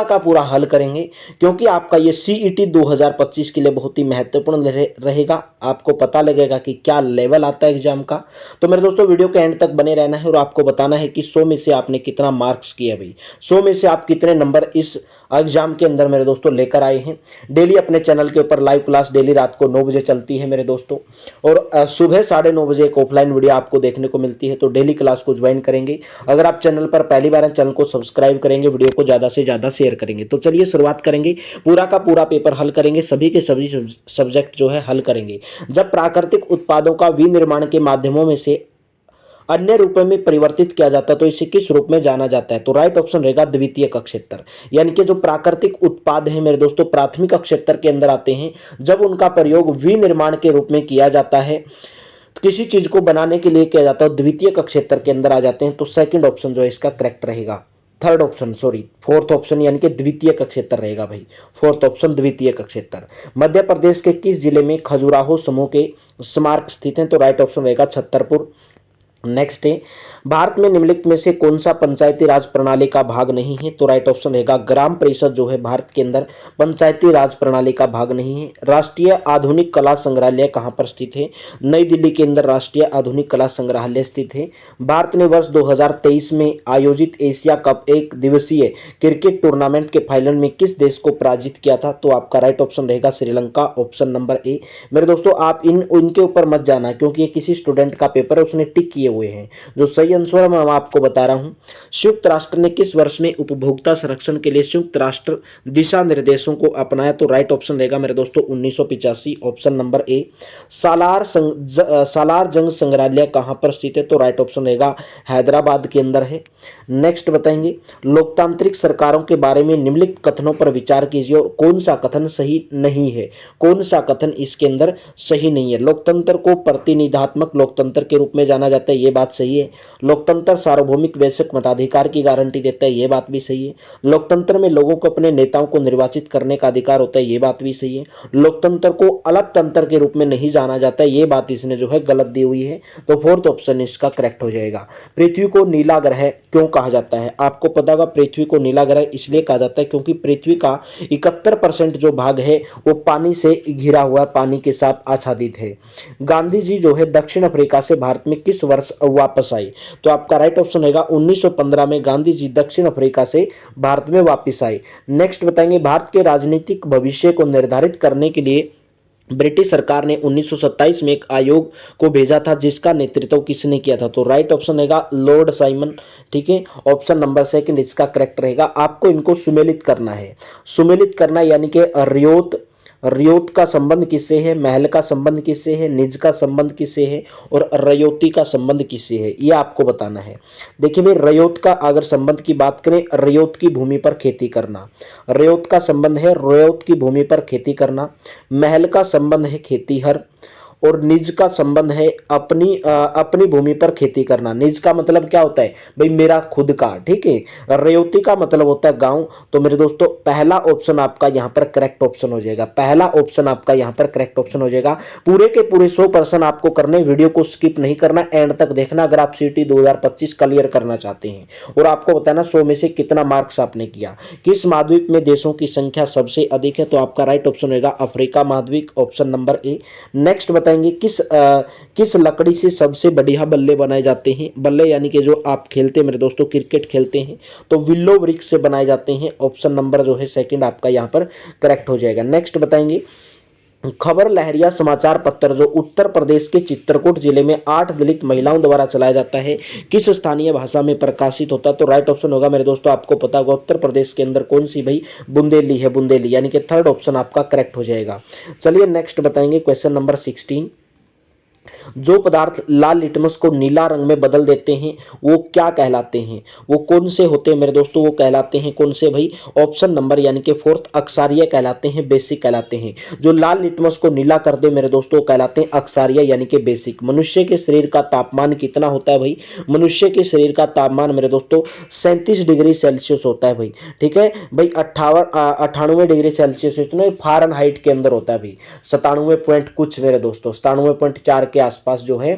पूरा का पूरा हल करेंगे, क्योंकि आपका ये CET 2025 के लिए बहुत ही महत्वपूर्ण रहेगा। आपको पता लगेगा कि क्या लेवल आता है एग्जाम का। तो मेरे दोस्तों वीडियो के एंड तक बने रहना है और आपको बताना है कि 100 में से आपने कितना मार्क्स किया भाई, 100 में से आप कितने नंबर इस एग्जाम के अंदर मेरे दोस्तों लेकर आए हैं। डेली अपने चैनल के ऊपर लाइव क्लास डेली रात को 9 बजे चलती है मेरे दोस्तों, और सुबह 9:30 बजे एक ऑफलाइन वीडियो आपको देखने को मिलती है। तो डेली क्लास को ज्वाइन करेंगे। अगर आप चैनल पर पहली बार हैं, चैनल को सब्सक्राइब करेंगे, वीडियो को ज़्यादा से ज़्यादा शेयर करेंगे। तो चलिए शुरुआत करेंगे, पूरा का पूरा पेपर हल करेंगे, सभी के सभी सब्जेक्ट जो है हल करेंगे। जब प्राकृतिक उत्पादों का विनिर्माण के माध्यमों में से अन्य रूपों में परिवर्तित किया जाता है तो इसे किस रूप में जाना जाता है? तो राइट ऑप्शन रहेगा द्वितीयक क्षेत्र। यानी कि जो प्राकृतिक उत्पाद है मेरे दोस्तों प्राथमिक क्षेत्र के अंदर आते हैं, जब उनका प्रयोग विनिर्माण के रूप में किया जाता है, किसी चीज को बनाने के लिए किया जाता है, द्वितीयक क्षेत्र के अंदर आ जाते हैं। तो सेकंड ऑप्शन जो है इसका करेक्ट रहेगा, third option sorry fourth option यानी कि द्वितीयक क्षेत्र रहेगा भाई, फोर्थ ऑप्शन द्वितीयक क्षेत्र। मध्य प्रदेश के किस जिले में खजुराहो समूह के स्मारक स्थित हैं? तो राइट ऑप्शन रहेगा छतरपुर। नेक्स्ट है, भारत में निम्नलिखित में से कौन सा पंचायती राज प्रणाली का भाग नहीं है? तो राइट ऑप्शन रहेगा ग्राम परिषद जो है भारत के अंदर पंचायती राज प्रणाली का भाग नहीं है। राष्ट्रीय आधुनिक कला संग्रहालय कहाँ पर स्थित है? नई दिल्ली के अंदर राष्ट्रीय आधुनिक कला संग्रहालय स्थित है। भारत ने वर्ष 2023 में आयोजित एशिया कप एक दिवसीय क्रिकेट टूर्नामेंट के फाइनल में किस देश को पराजित किया था? तो आपका राइट ऑप्शन रहेगा श्रीलंका, ऑप्शन नंबर ए। मेरे दोस्तों आप इनके ऊपर मत जाना, क्योंकि ये किसी स्टूडेंट का पेपर है, उसने टिक किए हुए हैं। जो सही आंसर मैं आपको बता रहा हूं, संयुक्त राष्ट्र ने किस वर्ष में उपभोक्ता संरक्षण के लिए संयुक्त राष्ट्र दिशा निर्देशों को अपनाया? तो राइट ऑप्शन रहेगा मेरे दोस्तों 1985, ऑप्शन नंबर ए। सालार जंग संग्रहालय कहां पर स्थित है? तो राइट ऑप्शन रहेगा हैदराबाद के अंदर है। नेक्स्ट बताएंगे, लोकतांत्रिक सरकारों के बारे में निम्नलिखित कथनों पर विचार कीजिए और कौन सा कथन सही नहीं है? कौन सा कथन इसके अंदर सही नहीं है? लोकतंत्र को प्रतिनिधात्मक लोकतंत्र के रूप में जाना जाता है, ये बात सही है। लोकतंत्र सार्वभौमिक वैश्विक मताधिकार की गारंटी देता है, ये बात भी सही है। लोकतंत्र में लोगों को अपने नेताओं को निर्वाचित करने का अधिकार होता है, ये बात भी सही है। लोकतंत्र को अलग तंत्र के रूप में नहीं जाना जाता है, ये बात इसने जो है गलत दी हुई है। तो फोर्थ ऑप्शन इसका करेक्ट हो जाएगा। पृथ्वी को नीला ग्रह क्यों कहा जाता है? आपको पता होगा पृथ्वी को नीला ग्रह इसलिए कहा जाता है क्योंकि पृथ्वी का 71% जो भाग है वो पानी से घिरा हुआ, पानी के साथ आच्छादित है। गांधी जी जो है दक्षिण अफ्रीका से भारत में किस वर्ष वापस आए? तो आपका राइट ऑप्शन रहेगा 1915 में गांधी जी दक्षिण अफ्रीका से भारत में वापस आए। नेक्स्ट बताएंगे, भारत के राजनीतिक भविष्य को निर्धारित करने के लिए ब्रिटिश सरकार ने 1927 में एक आयोग को भेजा था, जिसका नेतृत्व किसने किया था? तो राइट ऑप्शन रहेगा लॉर्ड साइमन। ठीक है, ऑप्शन नंबर सेकंड इसका करेक्ट रहेगा। आपको इनको सुमेलित करना है, सुमेलित करना यानी कि रियोत का संबंध किससे है, महल का संबंध किससे है, निज का संबंध किससे है और रयोती का संबंध किससे है, ये आपको बताना है। देखिए भाई, रयोत का अगर संबंध की बात करें, रयोत की भूमि पर खेती करना, रयोत का संबंध है रयोत की भूमि पर खेती करना। महल का संबंध है खेतीहर और निज का संबंध है अपनी भूमि पर खेती करना। निज का मतलब क्या होता है भाई, मेरा खुद का। ठीक है, रयोती का मतलब होता है गांव। तो मेरे दोस्तों पहला ऑप्शन आपका यहां पर करेक्ट ऑप्शन हो जाएगा, पहला ऑप्शन आपका यहां पर करेक्ट ऑप्शन हो जाएगा। पूरे के पूरे 100% आपको करने, वीडियो को स्किप नहीं करना, एंड तक देखना अगर आप CET 2025 क्लियर करना चाहते हैं। और आपको बताना 100 में से कितना मार्क्स आपने किया। किस महाद्वीप में देशों की संख्या सबसे अधिक है? तो आपका राइट ऑप्शन रहेगा अफ्रीका महाद्वीप, ऑप्शन नंबर ए। नेक्स्ट किस लकड़ी से सबसे बढ़िया बल्ले बनाए जाते हैं? बल्ले यानी कि जो आप खेलते हैं मेरे दोस्तों, क्रिकेट खेलते हैं, तो विल्लो वृक्ष से बनाए जाते हैं। ऑप्शन नंबर जो है सेकंड आपका यहाँ पर करेक्ट हो जाएगा। नेक्स्ट बताएंगे, खबर लहरिया समाचार पत्र जो उत्तर प्रदेश के चित्रकूट जिले में 8 दलित महिलाओं द्वारा चलाया जाता है, किस स्थानीय भाषा में प्रकाशित होता है? तो राइट ऑप्शन होगा मेरे दोस्तों, आपको पता होगा उत्तर प्रदेश के अंदर कौन सी भाई, बुंदेली है, बुंदेली, यानी कि थर्ड ऑप्शन आपका करेक्ट हो जाएगा। चलिए नेक्स्ट बताएंगे क्वेश्चन नंबर 16। जो पदार्थ लाल लिटमस को नीला रंग में बदल देते हैं वो क्या कहलाते हैं? वो कौन से होते हैं मेरे दोस्तों? वो कहलाते हैं कौन से भाई? ऑप्शन नंबर यानी कि फोर्थ अक्षारीय कहलाते हैं, बेसिक कहलाते हैं। जो लाल लिटमस को नीला कर दे मेरे दोस्तों कहलाते हैं अक्षारीय यानी कि बेसिक। मनुष्य के शरीर का तापमान कितना होता है भाई? मनुष्य के शरीर का तापमान मेरे दोस्तों 37 डिग्री सेल्सियस होता है भाई। ठीक है भाई, 98 डिग्री सेल्सियस फ़ारेनहाइट के अंदर होता है भाई। 97 पॉइंट कुछ मेरे दोस्तों, 97.4 के आसपास जो है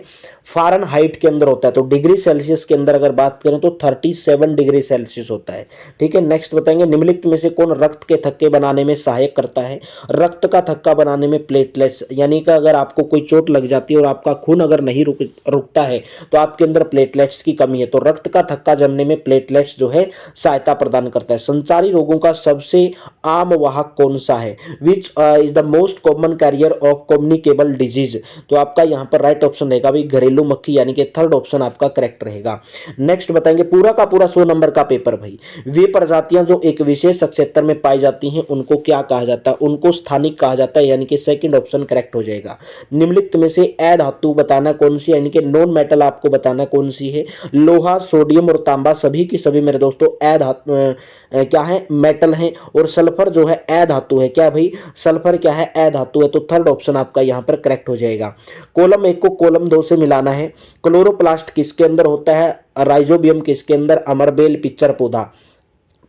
फ़ारेनहाइट के अंदर होता है। तो डिग्री सेल्सियस के अंदर अगर बात करें तो 37 डिग्री सेल्सियस होता है। ठीक है, नेक्स्ट बताएंगे निम्नलिखित में से कौन रक्त के थक्के बनाने में सहायक करता है। रक्त का थक्का बनाने में प्लेटलेट्स, यानी कि अगर आपको कोई चोट लग जाती है और आपका खून अगर नहीं रुकता है तो आपके अंदर प्लेटलेट्स की कमी है, तो रक्त का थक्का जमने में प्लेटलेट्स जो है सहायता प्रदान करता है। संचारी रोगों का सबसे आम वाहक कौन सा है, which is the most common carrier of communicable disease. तो आपका यहाँ पर राइट ऑप्शन रहेगा भाई घरेलू मक्खी, यानी कि थर्ड ऑप्शन आपका करेक्ट रहेगा। नेक्स्ट बताएंगे पूरा का पूरा 100 नंबर का पेपर भाई, वे प्रजातियां जो एक विशेष क्षेत्र में पाई जाती हैं उनको क्या कहा जाता है, उनको स्थानिक कहा जाता है, यानी कि सेकंड ऑप्शन करेक्ट हो जाएगा। निम्नलिखित में से अ धातु बताना कौन सी, यानी कि नॉन मेटल आपको बताना कौन सी है। लोहा, सोडियम और तांबा सभी की सभी मेरे दोस्तों अ धातु क्या है, मेटल है। और सल्फर जो है अ धातु है। क्या भाई, सल्फर क्या है, अ धातु है। तो थर्ड ऑप्शन आपका यहाँ पर करेक्ट हो जाएगा। कॉलम 1 को कॉलम 2 से मिलाना है। क्लोरोप्लास्ट किसके अंदर होता है, राइजोबियम किसके अंदर, अमरबेल, पिक्चर पौधा।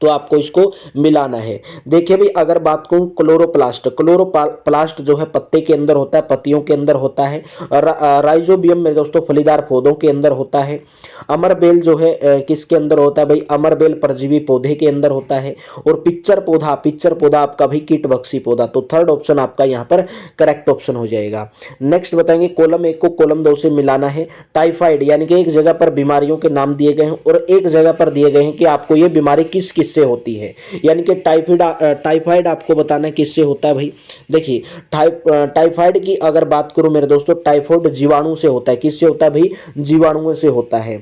तो आपको इसको मिलाना है। देखिए भाई अगर बात करूं क्लोरोप्लास्ट जो है पत्ते के अंदर होता है, पत्तियों के अंदर होता है। राइजोबियम मेरे दोस्तों फलीदार पौधों के अंदर होता है। अमरबेल जो है किसके अंदर होता है भाई, अमरबेल परजीवी पौधे के अंदर होता है। और पिक्चर पौधा आपका भाई कीटभक्षी पौधा। तो थर्ड ऑप्शन आपका यहाँ पर करेक्ट ऑप्शन हो जाएगा। नेक्स्ट बताएंगे कॉलम 1 को कॉलम 2 से मिलाना है। टाइफाइड, यानी कि एक जगह पर बीमारियों के नाम दिए गए हैं और एक जगह पर दिए गए हैं कि आपको ये बीमारी किससे होती है, यानी कि टाइफाइड आपको बताना है किससे होता है भाई। देखिए टाइफाइड की अगर बात करूं मेरे दोस्तों, टाइफाइड जीवाणु से होता है। किससे होता है भाई, जीवाणुओं से होता है।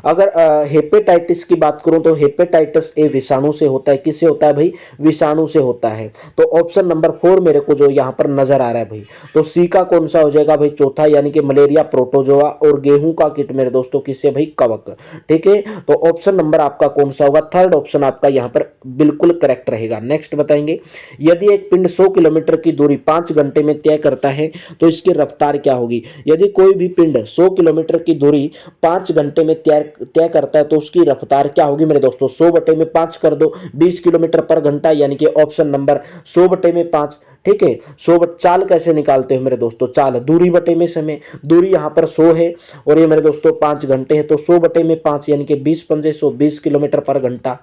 अगर हेपेटाइटिस की बात करूं तो हेपेटाइटिस ए विषाणु से होता है। किससे होता है भाई, विषाणु से होता है। तो ऑप्शन नंबर 4 मेरे को जो यहाँ पर नजर आ रहा है भाई, तो सी का कौन सा हो जाएगा भाई, चौथा, यानी कि मलेरिया, प्रोटोजोआ। और गेहूं का कीट मेरे दोस्तों किससे भाई, कवक। ठीक है, तो ऑप्शन नंबर आपका कौन सा होगा, थर्ड ऑप्शन आपका यहाँ पर बिल्कुल करेक्ट रहेगा। नेक्स्ट बताएंगे यदि एक पिंड 100 किलोमीटर की दूरी 5 घंटे में तय करता है तो इसकी रफ्तार क्या होगी। यदि कोई भी पिंड 100 किलोमीटर की दूरी 5 घंटे में तय करता है तो उसकी रफ्तार क्या होगी मेरे दोस्तों, 100/5 कर दो, 20 किलोमीटर पर घंटा, यानी कि ऑप्शन नंबर 100/5। ठीक है, 100 चाल कैसे निकालते हैं मेरे दोस्तों, चाल दूरी बटे में समय, दूरी यहाँ पर 100 है और ये मेरे दोस्तों 5 घंटे है, तो 100/5 यानी कि 20 पंजे 100, 20 किलोमीटर पर घंटा।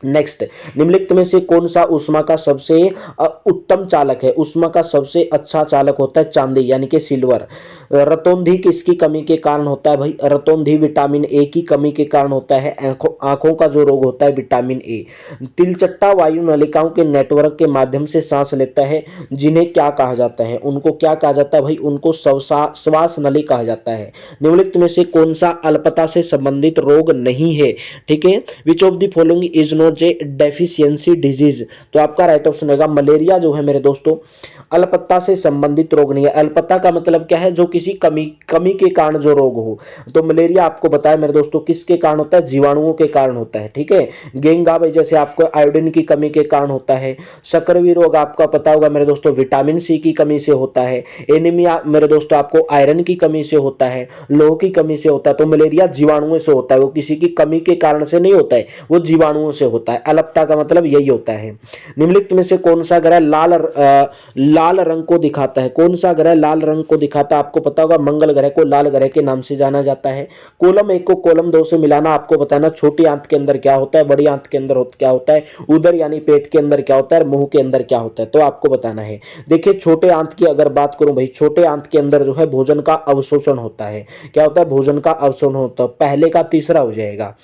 नेक्स्ट, निम्नलिखित में से कौन सा उष्मा का सबसे उत्तम चालक है। उष्मा का सबसे अच्छा चालक होता है चांदी, यानी कि सिल्वर। रतौंधी किसकी कमी के कारण होता है भाई, रतौंधी विटामिन ए की कमी के कारण होता है। आंखों का जो रोग होता है विटामिन ए। तिलचट्टा वायु नलिकाओं के नेटवर्क के माध्यम से सांस लेता है, जिन्हें क्या कहा जाता है, उनको क्या कहा जाता है भाई, उनको श्वास नली कहा जाता है। निम्नलिखित में से कौन सा अल्पता से संबंधित रोग नहीं है। ठीक है, which of the following is not a deficiency disease. तो आपका राइट ऑप्शन होगा मलेरिया जो है मेरे दोस्तों अल्पत्ता से संबंधित रोग नहीं है। अल्पत्ता का मतलब क्या है, जो किसी कमी के कारण जो रोग हो। तो मलेरिया आपको बताया मेरे दोस्तों किसके कारण होता है, जीवाणुओं के कारण होता है। ठीक है, गेंगा भाई जैसे आपको आयोडीन की कमी के कारण होता है। सकरवी रोग आपका पता होगा मेरे दोस्तों विटामिन सी की कमी से होता है। एनीमिया मेरे दोस्तों आपको आयरन की कमी से होता है, लोह की कमी से होता है। तो मलेरिया जीवाणुओं से होता है, वो किसी की कमी के कारण से नहीं होता है, वो जीवाणुओं से होता है। अल्पता का मतलब यही होता है। निम्नलिखित में से कौन सा ग्रह लाल रंग को दिखाता है। कौन सा ग्रह लाल रंग को दिखाता है, आपको पता होगा मंगल ग्रह को लाल ग्रह के नाम से जाना जाता है। कॉलम 1 को कॉलम 2 से मिलाना आपको बताना, छोटी आंत के अंदर क्या होता है, बड़ी आंत के अंदर क्या होता है, उदर यानी पेट के अंदर क्या होता है, मुंह के अंदर क्या होता है, तो आपको बताना है। देखिए छोटे आंत की अगर बात करूं भाई, छोटे आंत के अंदर जो है भोजन का अवशोषण होता है। क्या होता है, भोजन का अवशोषण होता है, पहले का तीसरा हो जाएगा।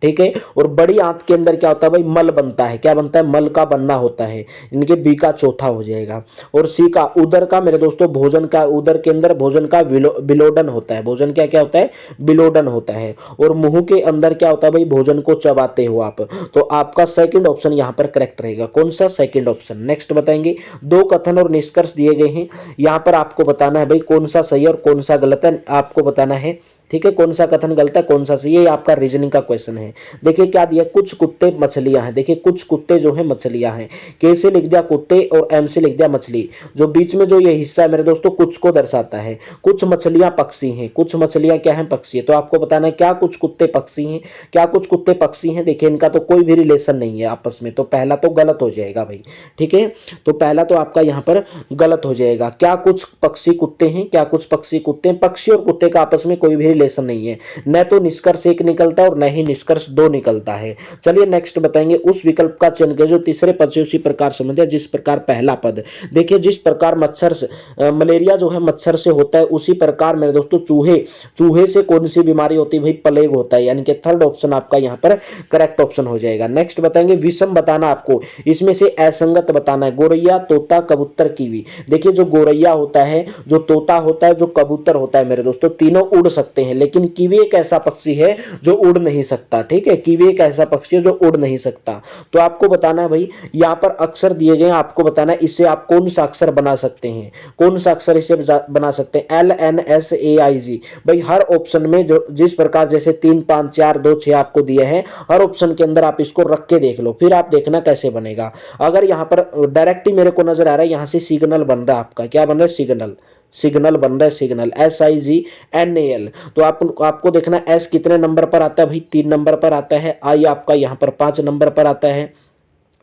ठीक है, और बड़ी आंत के अंदर क्या होता है भाई, मल बनता है। क्या बनता है, मल का बनना होता है। इनके बी का चौथा हो जाएगा। और सी का उदर का मेरे दोस्तों भोजन का, उदर के अंदर भोजन का विलोडन होता है। भोजन क्या क्या होता है, विलोडन होता है। और मुंह के अंदर क्या होता है भाई, भोजन को चबाते हो आप। तो आपका सेकंड ऑप्शन यहाँ पर करेक्ट रहेगा। कौन सा, सेकंड ऑप्शन। नेक्स्ट बताएंगे 2 कथन और निष्कर्ष दिए गए हैं, यहाँ पर आपको बताना है भाई कौन सा सही और कौन सा गलत है, आपको बताना है। ठीक है, कौन सा कथन गलत है कौन सा सही है, ये आपका रीजनिंग का क्वेश्चन है। देखिए क्या दिया, कुछ कुत्ते मछलियां हैं, देखिए कुछ कुत्ते जो है मछलियां हैं, के से लिख दिया कुत्ते और एम से लिख दिया मछली, जो बीच में जो ये हिस्सा है मेरे दोस्तों कुछ को दर्शाता है। कुछ मछलियां पक्षी हैं, कुछ मछलियां क्या है पक्षी है, तो आपको बताना है क्या कुछ कुत्ते पक्षी हैं, क्या कुछ कुत्ते पक्षी हैं। देखिए इनका तो कोई भी रिलेशन नहीं है आपस में, तो पहला तो गलत हो जाएगा भाई, ठीक है, तो पहला तो आपका यहाँ पर गलत हो जाएगा। क्या कुछ पक्षी कुत्ते हैं, क्या कुछ पक्षी कुत्ते हैं, पक्षी और कुत्ते का आपस में कोई भी रिलेशन नहीं है, न तो निष्कर्ष एक निकलता है और न ही निष्कर्ष दो निकलता है। चलिए नेक्स्ट बताएंगे, उस विकल्प का चयन करें जो तीसरे पद से उसी प्रकार संबंध है जिस प्रकार पहला पद। देखिए जिस प्रकार मच्छर से मलेरिया जो है मच्छर से होता है, उसी प्रकार मेरे दोस्तों चूहे से कौन सी बीमारी होती है भाई, प्लेग होता है, यानी कि थर्ड ऑप्शन आपका यहाँ पर करेक्ट ऑप्शन हो जाएगा। नेक्स्ट बताएंगे, विषम बताना आपको, इसमें से असंगत बताना है। गोरैया, तोता, कबूतर, कीवी। देखिए जो गोरैया होता है, जो तोता होता है, जो कबूतर होता है मेरे दोस्तों, तीनों उड़ सकते हैं, लेकिन कीवी एक ऐसा पक्षी है जो उड़ नहीं सकता, ठीक है, कीवी एक ऐसा पक्षी है जो उड़ नहीं सकता। तो आपको बताना है भाई, यहाँ पर अक्षर दिए गए, आपको बताना है इससे आप कौन सा अक्षर बना सकते हैं, कौन सा अक्षर इसे बना सकते हैं, LNSAIG। भाई हर ऑप्शन में जो जिस प्रकार जैसे 3 5 4 2 6 आपको दिए हैं, हर ऑप्शन के अंदर आप इसको रख के देख लो, फिर आप देखना कैसे बनेगा। अगर यहाँ पर डायरेक्ट ही मेरे को नजर आ रहा है, यहाँ से सिग्नल बन रहा है आपका, क्या बन रहा है, सिग्नल बन रहा है, सिग्नल SIGNAL। तो आपको देखना S कितने नंबर पर आता है भाई, 3 नंबर पर आता है, I आपका यहाँ पर 5 नंबर पर आता है,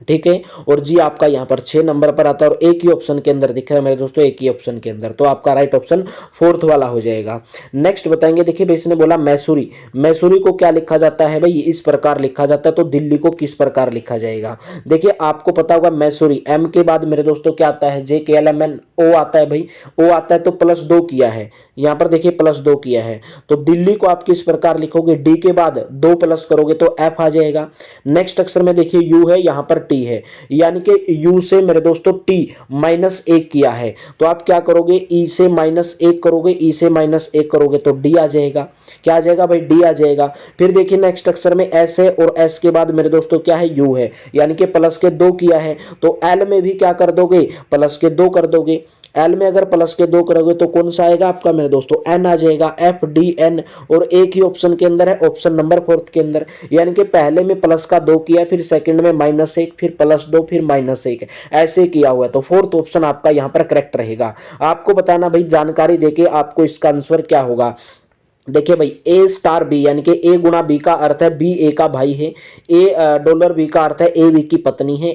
ठीक है, और जी आपका यहाँ पर 6 नंबर पर आता है, और एक ही ऑप्शन के अंदर दिख रहा है मेरे दोस्तों, एक ही ऑप्शन के अंदर, तो आपका राइट ऑप्शन फोर्थ वाला हो जाएगा। नेक्स्ट बताएंगे, देखिए भाई इसने बोला मैसूरी, मैसूरी को क्या लिखा जाता है भाई, इस प्रकार लिखा जाता है, तो दिल्ली को किस प्रकार लिखा जाएगा। देखिए आपको पता होगा मैसूरी, एम के बाद मेरे दोस्तों क्या आता है, JKLMNO आता है भाई, ओ आता है तो +2 किया है, यहाँ पर देखिए +2 किया है, तो दिल्ली को आप किस प्रकार लिखोगे, डी के बाद 2 प्लस करोगे तो F आ जाएगा। नेक्स्ट अक्षर में देखिए यू है, यहाँ पर टी है, यानी कि यू से मेरे दोस्तों टी -1 किया है, तो आप क्या करोगे, ई से -1 करोगे, ई से -1 करोगे तो डी आ जाएगा। क्या आ जाएगा भाई, डी आ जाएगा। फिर देखिए नेक्स्ट अक्षर में एस है, और एस के बाद मेरे दोस्तों क्या है, यू है, यानी कि +2 किया है, तो एल में भी क्या कर दोगे, +2 कर दोगे। एल में अगर +2 करोगे तो कौन सा आएगा आपका मेरे दोस्तों, एन आ जाएगा, FDN, और एक ही ऑप्शन के अंदर है, ऑप्शन नंबर 4 के अंदर, यानी कि पहले में +2 किया, फिर सेकंड में -1, फिर +2, फिर -1, ऐसे किया हुआ है, तो फोर्थ ऑप्शन आपका यहाँ पर करेक्ट रहेगा। आपको बताना भाई, जानकारी देके आपको इसका आंसर क्या होगा। देखिए भाई A*B, यानी कि A गुणा B का अर्थ है B A का भाई है, $B का अर्थ है A B की पत्नी है,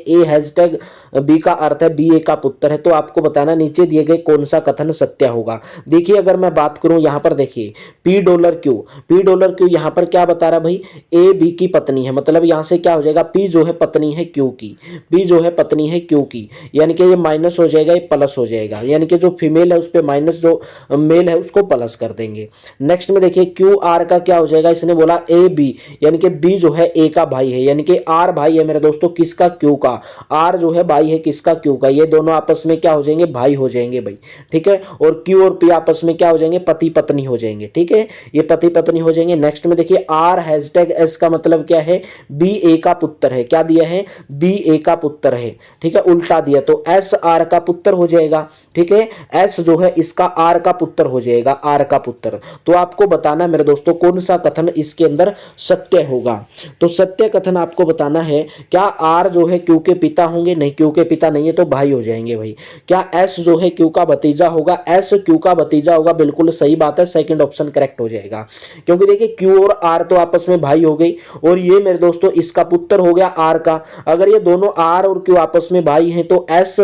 B का अर्थ है B A का पुत्र है। तो आपको बताना नीचे दिए गए कौन सा कथन सत्य होगा। देखिए अगर मैं बात करूं यहाँ पर, देखिए P$Q यहाँ पर क्या बता रहा है भाई, A B की पत्नी है, मतलब यहाँ से क्या हो जाएगा, P जो है पत्नी है Q की, P जो है पत्नी है Q की, यानी कि ये माइनस हो जाएगा, ये प्लस हो जाएगा, यानी कि जो फीमेल है उस पर माइनस, जो मेल है उसको प्लस कर देंगे। नेक्स्ट में देखिए QR का क्या हो जाएगा, इसने बोला AB, यानी कि B जो है A का भाई है, यानी कि R भाई है मेरे दोस्तों किसका, Q का, R जो है भाई है किसका, Q का, ये दोनों आपस में क्या हो जाएंगे, भाई हो जाएंगे भाई, ठीक है, और Q और P आपस में क्या हो जाएंगे, पति पत्नी हो जाएंगे, ठीक है, ये पति पत्नी हो जाएंगे। नेक्स्ट में देखिए R#S का मतलब क्या है, B A का पुत्र है, क्या दिया है, B A का पुत्र है, ठीक है, उल्टा दिया तो S R का पुत्र हो जाएगा, ठीक है, S जो है इसका R का पुत्र हो जाएगा, R का पुत्र। तो आपको बताना मेरे दोस्तों कौन सा कथन इसके अंदर सत्य होगा। तो सत्य कथन आपको बताना है, क्या R जो है Q के पिता होंगे, नहीं Q के पिता नहीं है तो भाई हो जाएंगे भाई। क्या S जो है Q का भतीजा होगा, S Q का भतीजा होगा, बिल्कुल सही बात है, सेकंड ऑप्शन करेक्ट हो जाएगा, क्योंकि देखिए Q और R तो आपस में भाई हो गई, और ये मेरे दोस्तों इसका पुत्र हो गया R का। अगर ये दोनों R और Q आपस में भाई हैं तो S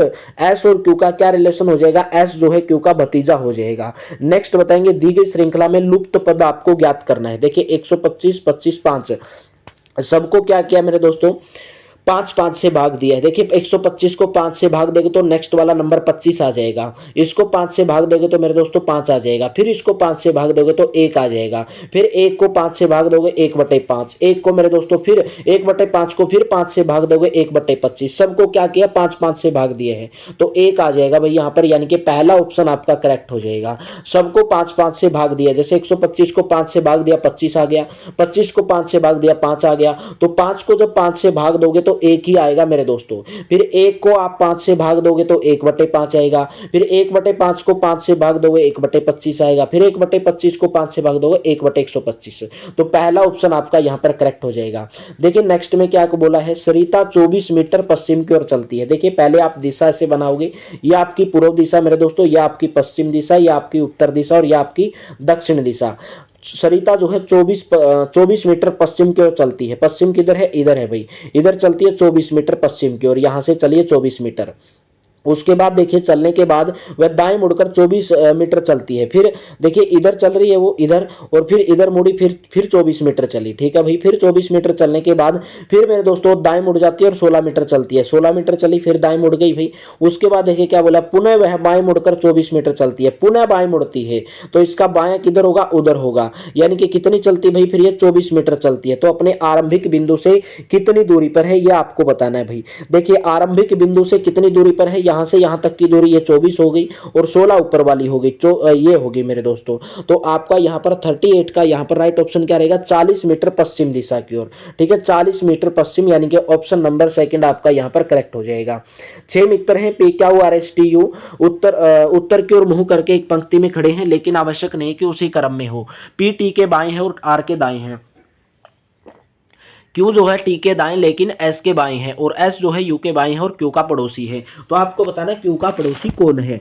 और Q का क्या रिलेशन हो जाएगा, S जो है Q का भतीजा हो जाएगा। नेक्स्ट बताएंगे, दी गई श्रृंखला में लुप्त पद आपको ज्ञात करना है। देखिए 125 25 5 सबको क्या किया मेरे दोस्तों, 5 से भाग दिया है। देखिए 125 को 5 से भाग देंगे तो नेक्स्ट वाला नंबर 25 आ जाएगा, इसको 5 से भाग दोगे तो मेरे दोस्तों 5 आ जाएगा, फिर इसको 5 से भाग दोगे तो 1 आ जाएगा, फिर 1 को 5 से भाग दोगे 1/5, 1 को मेरे दोस्तों फिर 1/5 को फिर 5 से भाग दोगे 1/25, सबको क्या किया 5 से भाग दिए हैं तो 1 आ जाएगा भाई यहाँ पर, यानी कि पहला ऑप्शन आपका करेक्ट हो जाएगा। सबको 5 से भाग दिया, जैसे 125 को 5 से भाग दिया 25 आ गया, 25 को 5 से भाग दिया 5 आ गया, तो 5 को जब 5 से भाग दोगे तो तो 1 ही आएगा मेरे दोस्तों। फिर 1 को आप 5 से भाग दोगे तो 1/5 आएगा, फिर 1/5 को 5 से भाग दोगे 1/25 आएगा, फिर 1/25 को 5 से भाग दोगे 1/125। तो पहला ऑप्शन आपका यहाँ पर करेक्ट हो जाएगा। देखिए नेक्स्ट में क्या बोला है, सरिता 24 मीटर पश्चिम की ओर चलती है। देखिए पहले आप दिशा से बनाओगे, ये आपकी पूर्व दिशा मेरे दोस्तों, ये आपकी पश्चिम दिशा, ये आपकी उत्तर दिशा और ये आपकी दक्षिण दिशा। सरिता जो है 24 मीटर पश्चिम की ओर चलती है। पश्चिम किधर है, इधर है भाई, इधर चलती है 24 मीटर पश्चिम की ओर, यहां से चलिए 24 मीटर। उसके बाद देखिए चलने के बाद वह दाएं मुड़कर 24 मीटर चलती है। फिर देखिए इधर चल रही है वो, इधर, और फिर इधर मुड़ी, फिर 24 मीटर चली। ठीक है भाई, फिर 24 मीटर चलने के बाद फिर मेरे दोस्तों दाएं मुड़ जाती है और 16 मीटर चलती है। 16 मीटर चली, फिर दाएं मुड़ गई भाई। उसके बाद देखिए क्या बोला, पुनः वह बाएं मुड़कर 24 मीटर चलती है। पुनः बाएं मुड़ती है तो इसका बायां किधर होगा, उधर होगा। यानी कि कितनी चलती है भाई, फिर ये 24 मीटर चलती है। तो अपने आरंभिक बिंदु से कितनी दूरी पर है यह आपको बताना है भाई। देखिए आरंभिक बिंदु से कितनी दूरी पर है, यहां से यहां तक की दूरी ये 24 हो गई और 16 ऊपर वाली हो गई, ये होगी मेरे दोस्तों। तो आपका यहां पर 38 का यहां पर राइट ऑप्शन क्या रहेगा, 40 मीटर पश्चिम दिशा की ओर। ठीक है, 40 मीटर पश्चिम, यानी कि ऑप्शन नंबर सेकंड आपका यहां पर करेक्ट हो जाएगा। 6 मित्र हैं, PQRSTU उत्तर की ओर मुंह करके एक पंक्ति में खड़े हैं, लेकिन आवश्यक नहीं कि उसी क्रम में हो। P T के बाएं है और R के दाएं हैं। Q जो है T के दाएं लेकिन S के बाएं है, और S जो है U के बाएं है और Q का पड़ोसी है। तो आपको बताना है Q का पड़ोसी कौन है।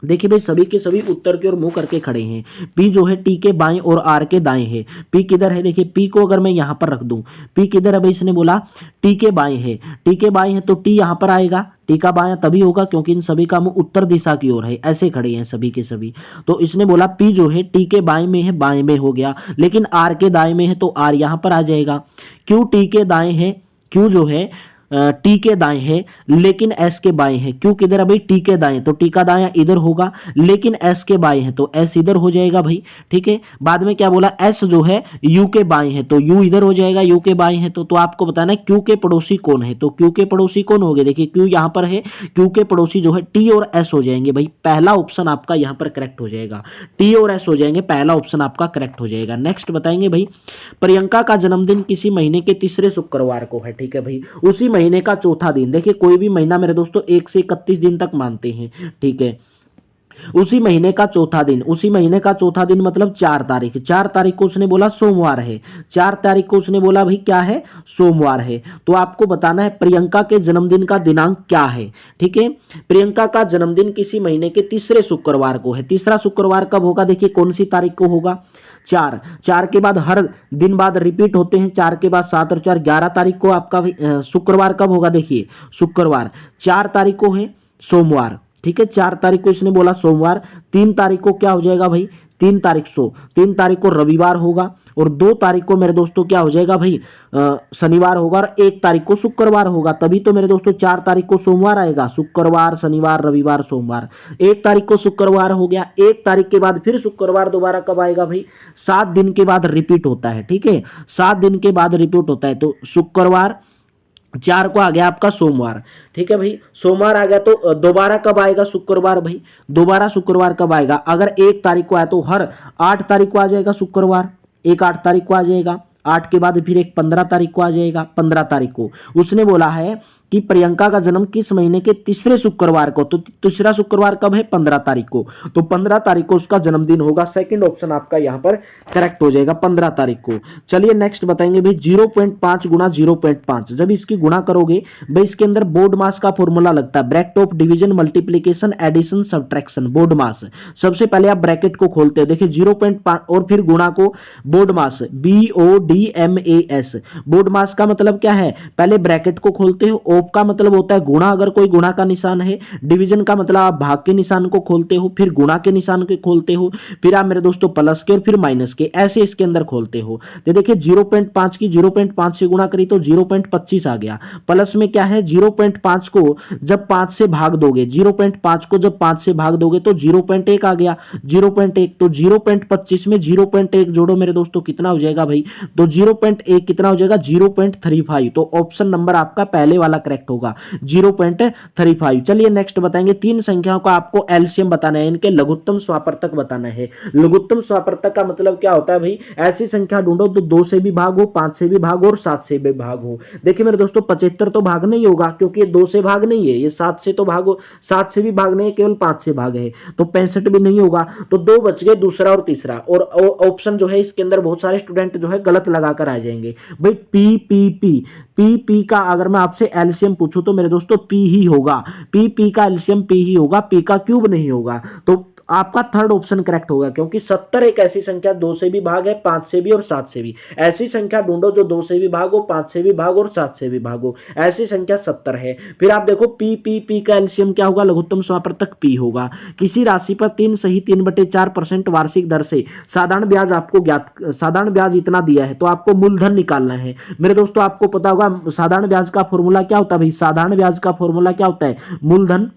देखिए भाई सभी के सभी उत्तर की ओर मुंह करके खड़े हैं। P जो है T के बाएं और R के दाएं है। P किधर है, देखिए P को अगर मैं यहां पर रख दूं, P किधर है भाई, इसने बोला T के बाएं है। T के बाएं है तो T यहां पर आएगा। T का बायां तभी होगा क्योंकि इन सभी का मुंह उत्तर दिशा की ओर है, ऐसे खड़े हैं सभी के सभी। तो इसने बोला P जो है T के बाएं में है, बाएं में हो गया, लेकिन R के दाएं में है तो R यहां पर आ जाएगा। Q T के दाएं है, Q जो है T के दाएं है लेकिन S के बाएं है। Q किधर है भाई, T के दाएं, तो T का दायां इधर होगा, लेकिन S के बाएं है तो S इधर हो जाएगा भाई। ठीक है, बाद में क्या बोला, S जो है U के बाएं है तो U इधर हो जाएगा, U के बाएं है तो आपको बताना है Q के पड़ोसी कौन है। तो Q के पड़ोसी कौन हो गए, देखिए Q यहां पर है, Q के पड़ोसी जो है T और S हो जाएंगे भाई। पहला ऑप्शन आपका यहां पर करेक्ट हो जाएगा, T और S हो जाएंगे, पहला ऑप्शन आपका करेक्ट हो जाएगा। नेक्स्ट बताएंगे भाई, प्रियंका का जन्मदिन किसी महीने के तीसरे शुक्रवार को है। ठीक है भाई, उसी महीने का चौथा दिन। देखिए कोई भी महीना मेरे दोस्तों 1 से 31 दिन तक मानते हैं। ठीक है, उसी महीने का चौथा दिन, उसी महीने का चौथा दिन मतलब 4 तारीख। 4 तारीख को उसने बोला सोमवार है, 4 तारीख को उसने बोला भाई क्या है, सोमवार है। तो आपको बताना है प्रियंका के जन्मदिन का दिनांक क्या है। ठीक है, प्रियंका का जन्मदिन किसी महीने के तीसरे शुक्रवार को है। तीसरा शुक्रवार कब होगा, देखिए कौन सी तारीख को होगा, 4 के बाद हर दिन बाद रिपीट होते हैं, 4 के बाद 7 और 4 11 तारीख को आपका शुक्रवार कब होगा, देखिए शुक्रवार 4 तारीख को है सोमवार। ठीक है, 4 तारीख को इसने बोला सोमवार। 3 तारीख को क्या हो जाएगा भाई, 3 तारीख को रविवार होगा, और 2 तारीख को मेरे दोस्तों क्या हो जाएगा भाई, शनिवार होगा, और 1 तारीख को शुक्रवार होगा। तभी तो मेरे दोस्तों 4 तारीख को सोमवार आएगा, शुक्रवार शनिवार रविवार सोमवार। 1 तारीख को शुक्रवार हो गया, 1 तारीख के बाद फिर शुक्रवार दोबारा कब आएगा भाई, 7 दिन के बाद रिपीट होता है। ठीक है, 7 दिन के बाद रिपीट होता है, तो शुक्रवार 4 को आ गया आपका सोमवार। ठीक है भाई, सोमवार आ गया तो दोबारा कब आएगा, शुक्रवार भाई। दोबारा शुक्रवार कब आएगा, अगर 1 तारीख को आया तो हर 8 तारीख को आ जाएगा शुक्रवार, एक 8 तारीख को आ जाएगा, 8 के बाद फिर एक 15 तारीख को आ जाएगा। 15 तारीख को उसने बोला है कि प्रियंका का जन्म किस महीने के तीसरे शुक्रवार को, तो तीसरा शुक्रवार कब है, 15 तारीख को। तो 15 तारीख को उसका जन्मदिन होगा। सेकंड ऑप्शन आपका यहां पर करेक्ट हो जाएगा, 15 तारीख को। चलिए नेक्स्ट बताएंगे भाई, 0.5 गुणा 0.5 जब इसकी गुणा करोगे भाई, इसके अंदर बोर्ड मास का फॉर्मूला लगता है, bracket of division multiplication addition subtraction. BODMAS सबसे पहले आप ब्रैकेट को खोलते हैं, देखिए 0.5 और फिर गुणा को बोर्ड मास BODMAS। बोर्ड मास का मतलब क्या है, पहले ब्रैकेट को खोलते हो, ऑफ का मतलब होता है गुणा, अगर कोई गुणा का निशान है, डिवीजन का मतलब आप भाग के निशान को खोलते हो, फिर गुणा के निशान को खोलते हो, फिर आप मेरे दोस्तों प्लस के और फिर माइनस के, ऐसे इसके अंदर खोलते हो। तो देखिए 0.5 की 0.5 से गुणा करी तो 0.25 आ गया। प्लस में क्या है, 0.5 को जब 5 से भाग दोगे, 0.5 को जब 5 से भाग दोगे तो 0.1 आ गया, 0.1। तो 0.25 में 0.1 जोड़ो मेरे दोस्तों, कितना हो जाएगा भाई, तो 0.1 कितना हो जाएगा, 0.35। तो ऑप्शन नंबर आपका पहले वाला करेक्ट होगा 0.35। चलिए नेक्स्ट बताएंगे, तीन संख्याओं का आपको एलसीएम बताना है, इनके लघुत्तम स्वापरतक बताना है। लघुत्तम स्वापरतक का मतलब क्या होता है भाई, ऐसी संख्या ढूंढो तो 2 से भी भाग हो, 5 से भी भाग हो और 7 से भी भाग हो। देखिए मेरे दोस्तों 75 तो भाग नहीं होगा क्योंकि ये 2 से भाग नहीं है, ये 7 से तो भाग हो, 7 से भी भाग नहीं है, केवल 5 से भाग है, तो 65 भी नहीं होगा। तो 2 बच गए, दूसरा और तीसरा, और ऑप्शन जो है इसके अंदर बहुत सारे स्टूडेंट जो है गलत लगाकर आ जाएंगे भाई। P P P P P का अगर मैं आपसे एलसीएम पूछूं तो मेरे दोस्तों पी ही होगा, पी पी का एलसीएम पी ही होगा, पी का क्यूब नहीं होगा। तो आपका थर्ड ऑप्शन करेक्ट होगा क्योंकि 70 एक ऐसी संख्या 2 से भी भाग है, 5 से भी और 7 से भी। ऐसी संख्या ढूंढो जो 2 से भी भाग हो, 5 से भी भाग और 7 से भी भाग हो, ऐसी संख्या 70 है। फिर आप देखो पी पी पी का एलसीएम क्या होगा, लघुत्तम स्वापरतक पी होगा। किसी राशि पर 3 सही 3/4% वार्षिक दर से साधारण ब्याज आपको ज्ञात, साधारण ब्याज इतना दिया है तो आपको मूलधन निकालना है। मेरे दोस्तों आपको पता होगा साधारण ब्याज का फॉर्मूला क्या होता है भाई, साधारण ब्याज का फॉर्मूला क्या होता है, मूलधन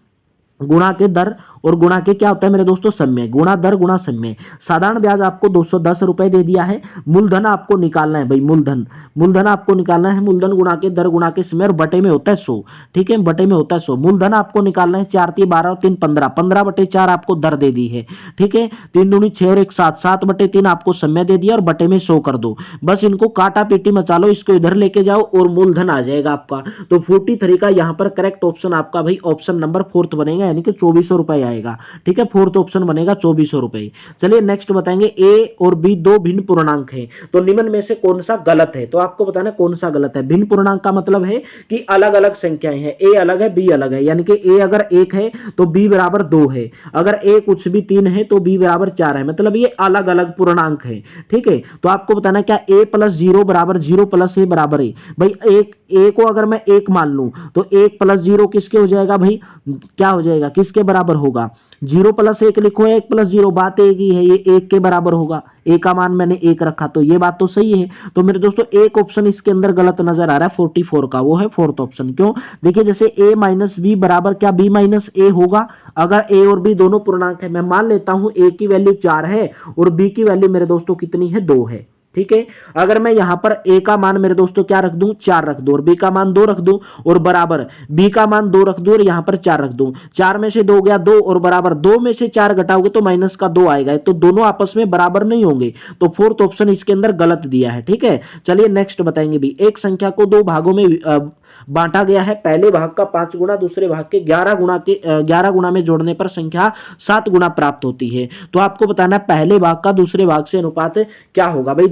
गुणा के दर और गुणा के क्या होता है मेरे दोस्तों समय, गुणा दर गुणा समय। साधारण ब्याज आपको 210 रुपए दे दिया है, मूलधन आपको निकालना है भाई, मूलधन आपको निकालना है, मूलधन गुणा के दर गुणा के समय और बटे में होता है 100, ठीक है, बटे में होता है 100। मूलधन आपको निकालना है 4 3 12 और 3 15, 15/4 आपको दर दे दी है, ठीक है, 3 दूनी 6 और 1 7, 7/3 आपको समय दे दिया और बटे में 100 कर दो। बस इनको काटा पीटी मचा लो, इसको इधर लेके जाओ और मूलधन आ जाएगा आपका। तो 43 का यहाँ पर करेक्ट ऑप्शन आपका भाई ऑप्शन नंबर 4 बनेगा, यानी कि 2400 रुपए आएगा, ठीक है, फोर्थ ऑप्शन बनेगा 2400 रुपए। चलिए नेक्स्ट बताएंगे, ए और बी दो भिन्न पूर्णांक हैं तो निम्न में से कौन सा गलत है, तो आपको बताना कौन सा गलत है। भिन्न पूर्णांक का मतलब है कि अलग अलग संख्याएं हैं, ए अलग है बी अलग है, यानी कि ए अगर 1 है तो बी बराबर 2 है, अगर ए कुछ भी 3 है तो बी बराबर 4 है, मतलब ये अलग अलग पूर्णांक है, ठीक है। तो आपको बताना क्या a + 0 बराबर 0 + a बराबर है भाई। एक ए को अगर मैं 1 मान लूं तो 1 + 0 किसके हो जाएगा भाई, क्या हो जाएगा, किसके बराबर होगा, 0 + 1 लिखो, 1 + 0, बात एक ही है, ये 1 के बराबर होगा, ए का मान मैंने 1 रखा तो ये बात तो सही है। तो मेरे दोस्तों एक ऑप्शन इसके अंदर गलत नजर आ रहा है 44 का, वो है फोर्थ ऑप्शन। क्यों, देखिए जैसे a - b बराबर क्या b - a होगा, अगर a और b दोनों पूर्णांक है, मैं मान लेता हूं a की वैल्यू 4 है और b की वैल्यू मेरे दोस्तों कितनी है, 2 है, ठीक है। अगर मैं यहां पर a का मान मेरे दोस्तों क्या रख दूं, 4 रख दूं और b का मान 2 रख दूं और बराबर b का मान 2 रख दूं और यहां पर 4 रख दूं, 4 में से 2 गया 2 और बराबर 2 में से 4 घटाओगे तो माइनस का 2 आएगा, तो दोनों आपस में बराबर नहीं होंगे, तो फोर्थ ऑप्शन इसके अंदर गलत दिया है, ठीक है। चलिए नेक्स्ट बताएंगे भी, एक संख्या को 2 भागों में बांटा गया है, पहले भाग का 5 गुना, दूसरे भाग के 11 गुना में जोड़ने पर संख्या 7 गुना प्राप्त होती है। तो आपको बताना है पहले भाग का दूसरे भाग से अनुपात क्या होगा भाई।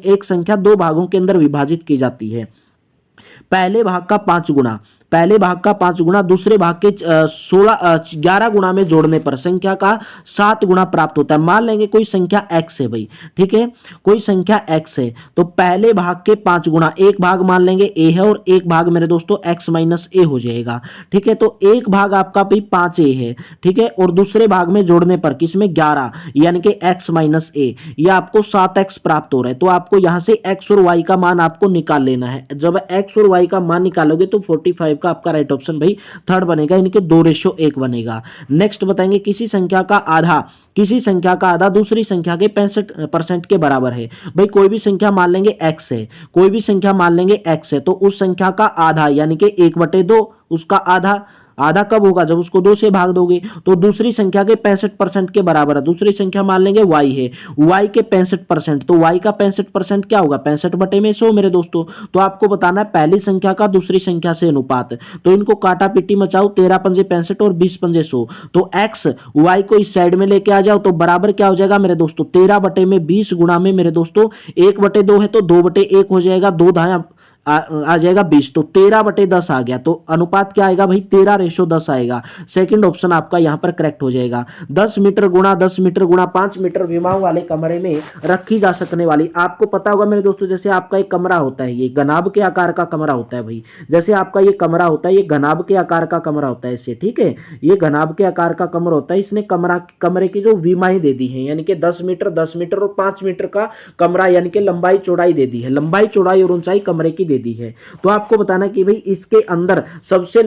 एक संख्या 2 भागों के अंदर विभाजित की जाती है, पहले भाग का 5 गुना, पहले भाग का 5 गुना दूसरे भाग के 11 गुना में जोड़ने पर संख्या का 7 गुना प्राप्त होता है। मान लेंगे कोई संख्या x है भाई, ठीक है, कोई संख्या x है तो पहले भाग के 5 गुना, एक भाग मान लेंगे a है और एक भाग मेरे दोस्तों x - a हो जाएगा, ठीक है। तो एक भाग आपका भाई 5a है, ठीक है, और दूसरे भाग में जोड़ने पर किसमें 11, यानी कि x - a, ये आपको 7x प्राप्त हो रहा है। तो आपको यहां से x और y का मान आपको निकाल लेना है। जब x और y का मान निकालोगे तो 45 का आपका राइट ऑप्शन भाई थर्ड बनेगा, यानी कि 2:1 बनेगा। नेक्स्ट बताएंगे, किसी संख्या का आधा दूसरी संख्या के 65% के बराबर है। भाई कोई भी संख्या मान लेंगे x है, कोई भी संख्या मान लेंगे x है तो उस संख्या का आधा यानी कि 1/2, उसका आधा कब होगा, जब उसको 2 से भाग दोगे, तो दूसरी संख्या के 65% के बराबर है। दूसरी संख्या मान लेंगे y है, y के 65%, तो y का 65% क्या होगा, 65/100 मेरे दोस्तों। तो आपको बताना है पहली संख्या का दूसरी संख्या से अनुपात, तो इनको काटा पीटी मचाओ, 13 पंजे 65 और 20 पंजे 100, तो x y को इस साइड में लेके आ जाओ तो बराबर क्या हो जाएगा मेरे दोस्तों, 13/20 गुणा में मेरे दोस्तों 1/2 है तो 2/1 हो जाएगा, 2 दाएं आ जाएगा 20, तो 13/10 आ गया। तो अनुपात क्या आएगा भाई, 13:10 आएगा। सेकंड ऑप्शन आपका यहां पर करेक्ट हो जाएगा। 10 मीटर गुणा 10 मीटर गुणा 5 मीटर विमाओं वाले कमरे में रखी जा सकने वाली, आपको पता होगा मेरे दोस्तों, जैसे आपका एक कमरा होता है, ये घनाभ के आकार का कमरा होता है भाई, जैसे आपका ये कमरा होता है, ये घनाभ के आकार का कमरा होता है इससे, ठीक है, ये घनाभ के आकार का कमरा होता है। इसने कमरे की जो विमाएं दे दी है, यानी कि 10 मीटर 10 मीटर और 5 मीटर का कमरा, यानी कि लंबाई चौड़ाई दे दी है, लंबाई चौड़ाई और ऊंचाई कमरे की दे दी है। तो आपको बताना कि भाई इसके अंदर सबसे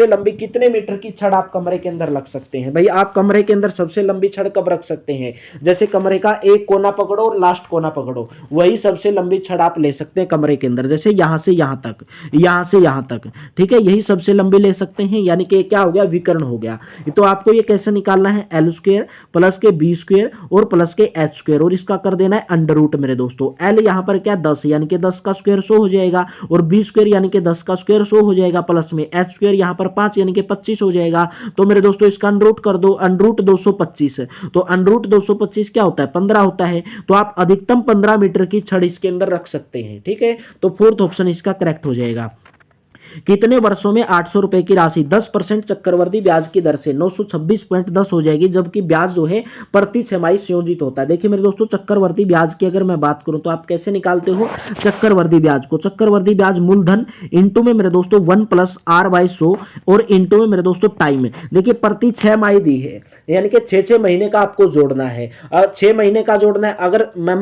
लंबी कितने मीटर की छड़ आप कमरे के अंदर रख सकते हैं। भाई आप कमरे के अंदर सबसे लंबी छड़ कब रख सकते हैं, जैसे कमरे का एक कोना पकड़ो और लास्ट कोना पकड़ो, वही सबसे लंबी छड़ आप ले सकते हैं कमरे के अंदर, जैसे यहां से यहां तक, यहां से यहां तक, ठीक है, यही सबसे लंबी ले सकते हैं। यानी कि क्या हो गया, विकर्ण हो गया। तो आपको ये कैसे निकालना है, एल स्क्वायर प्लस के बी स्क्वायर और प्लस के एच स्क्वायर, और इसका कर देना है अंडर रूट मेरे दोस्तों। एल यहां पर क्या 10 यानी कि 10 का स्क्वायर 100 हो जाएगा, और बी स्क्वायर यानी कि 10 का स्क्वायर 100 हो जाएगा, प्लस में एच स्क्वायर यहां पर 5 यानी कि 25 हो जाएगा। तो मेरे दोस्तों इसका अंडर रूट कर दो, अंडर रूट 225, तो अंडर रूट 225 क्या होता है, 15 होता है। तो आप अधिकतम 15 मीटर की छड़ इसके अंदर रख सकते हैं, ठीक है। तो फोर्थ ऑप्शन इसका करेक्ट हो जाएगा। कितने वर्षों में 800 रुपए की राशि 10% चक्रवर्ती ब्याज की दर से 926.10 हो जाएगी, जबकि ब्याज जो है प्रति छमाही संयोजित होता है। देखिए मेरे दोस्तों, चक्रवर्ती ब्याज की अगर मैं बात करूं तो आप कैसे निकालते हो चक्रवर्ती ब्याज को, चक्रवर्ती ब्याज मूलधन इंटू में मेरे दोस्तों 1 + r/100 और इंटू में मेरे दोस्तों टाइम। देखिए प्रति 6 माही दी है, यानी कि 6 महीने का आपको जोड़ना है, 6 महीने का जोड़ना है। अगर मैं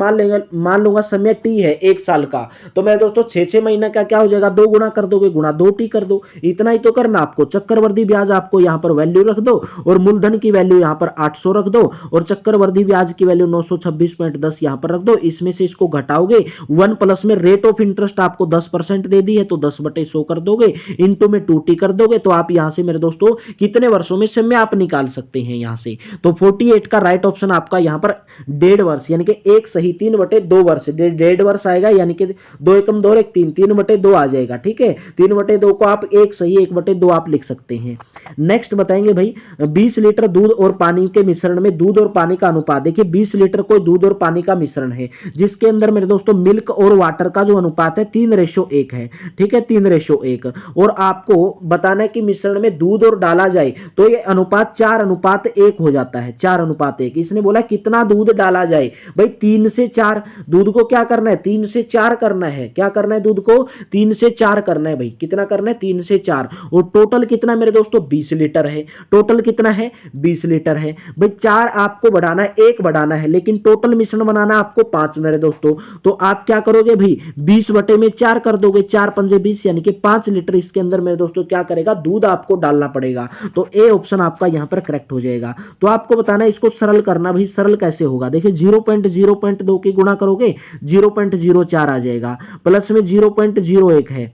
मान लूंगा समय टी है 1 साल का, तो मेरे दोस्तों 6 महीने का क्या हो जाएगा, 2 गुना कर दोगे, गुना 2 टी कर दो, इतना ही तो करना आपको। चक्रवर्ती ब्याज आपको यहां पर वैल्यू रख दो और मूलधन की वैल्यू यहां पर 800 रख दो और चक्रवर्ती ब्याज की वैल्यू 926.10 यहां पर रख दो। इसमें से इसको घटाओगे, 1 प्लस में रेट ऑफ इंटरेस्ट आपको 10% दे दी है, तो 10/100 कर दोगे, इंटू में 2t कर दोगे। तो आप यहां से मेरे दोस्तों कितने वर्षों में समय आप निकाल सकते हैं यहां से। तो 48 का राइट ऑप्शन आपका यहां पर 1.5 वर्ष यानी कि 1 सही 3/2 वर्ष, 1.5 वर्ष आएगा, यानी कि 2 एकम 2 1 3, 3/2 आ जाएगा, ठीक है। 3/2 को आप 1 सही 1/2 आप लिख सकते हैं। नेक्स्ट बताएंगे भाई 20 लीटर दूध और पानी के मिश्रण में दूध और पानी का अनुपात। देखिए 20 लीटर कोई दूध और पानी का मिश्रण है, जिसके अंदर मेरे दोस्तों मिल्क और वाटर का जो अनुपात है 3:1 है, ठीक है, 3:1। और आपको बताना है कि मिश्रण में दूध और डाला जाए तो ये अनुपात 4:1 हो जाता है, 4:1। इसने बोला कितना दूध डाला जाए, भाई 3 से 4 दूध को क्या करना है, 3 से 4 करना है। क्या करना है, दूध को 3 से 4 करना है। भाई कितना करना है, 3 से 4, और टोटल कितना मेरे दोस्तों 20 लीटर है। टोटल कितना है, 20 लीटर है। भाई 4 आपको बढ़ाना है, 1 बढ़ाना है, लेकिन टोटल मिश्रण बनाना आपको 5 मेरे दोस्तों। तो आप क्या करोगे भाई 20/4 कर दोगे, 4 पंजे 20 यानी कि 5 लीटर इसके अंदर मेरे दोस्तों क्या करेगा, दूध आपको डालना पड़ेगा। तो ए ऑप्शन आपका यहां पर करेक्ट हो जाएगा। तो आपको बताना है इसको सरल करना। भाई सरल कैसे होगा, देखिए 0.0.2 की गुणा करोगे 0.04 आ जाएगा, प्लस में 0.01 है,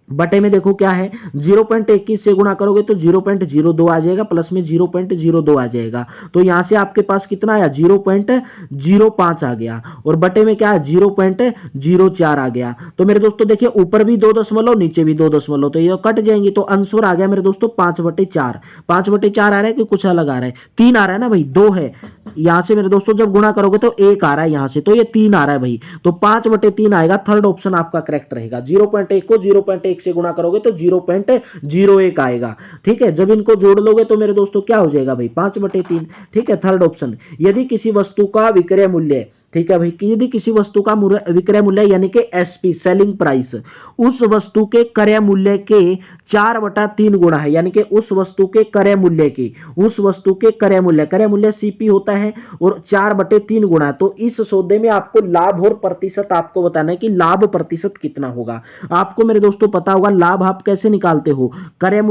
बटे में देखो क्या है 0.21 से गुणा करोगे तो 0.02 आ जाएगा, प्लस में 0.02 आ जाएगा। तो यहां से आपके पास कितना आया 0.05 आ गया, और बटे में क्या है 0.04 आ गया। तो मेरे दोस्तों देखिए ऊपर भी 2 दशमलव नीचे भी 2 दशमलव, तो ये कट जाएंगे। तो आंसर आ गया मेरे दोस्तों 5/4। 5/4 आ रहा है कि कुछ अलग आ रहा है, 3 आ रहा है ना भाई, 2 है यहां से मेरे दोस्तों, जब गुणा करोगे तो 1 आ रहा है यहां से, तो ये 3 आ रहा है भाई, तो 5/3 आएगा। थर्ड ऑप्शन आपका करेक्ट रहेगा। 0.1 को 0.1 से गुणा करोगे तो 0.01 आएगा, ठीक है। जब इनको जोड़ लोगे तो मेरे दोस्तों क्या हो जाएगा भाई 5/3, ठीक है। थर्ड ऑप्शन, यदि किसी वस्तु का विक्रय मूल्य, ठीक है भाई, कि यदि किसी वस्तु का विक्रय मूल्य यानी कि एसपी सेलिंग प्राइस उस वस्तु के क्रय मूल्य के 4/3 गुणा है, यानी कि उस वस्तु के क्रय मूल्य की, उस वस्तु के क्रय मूल्य सीपी होता है और 4/3 गुणा। तो इस सौदे में आपको लाभ और प्रतिशत आपको बताना है कि लाभ प्रतिशत कितना होगा। आपको मेरे दोस्तों पता होगा लाभ आप कैसे निकालते हो, क्रय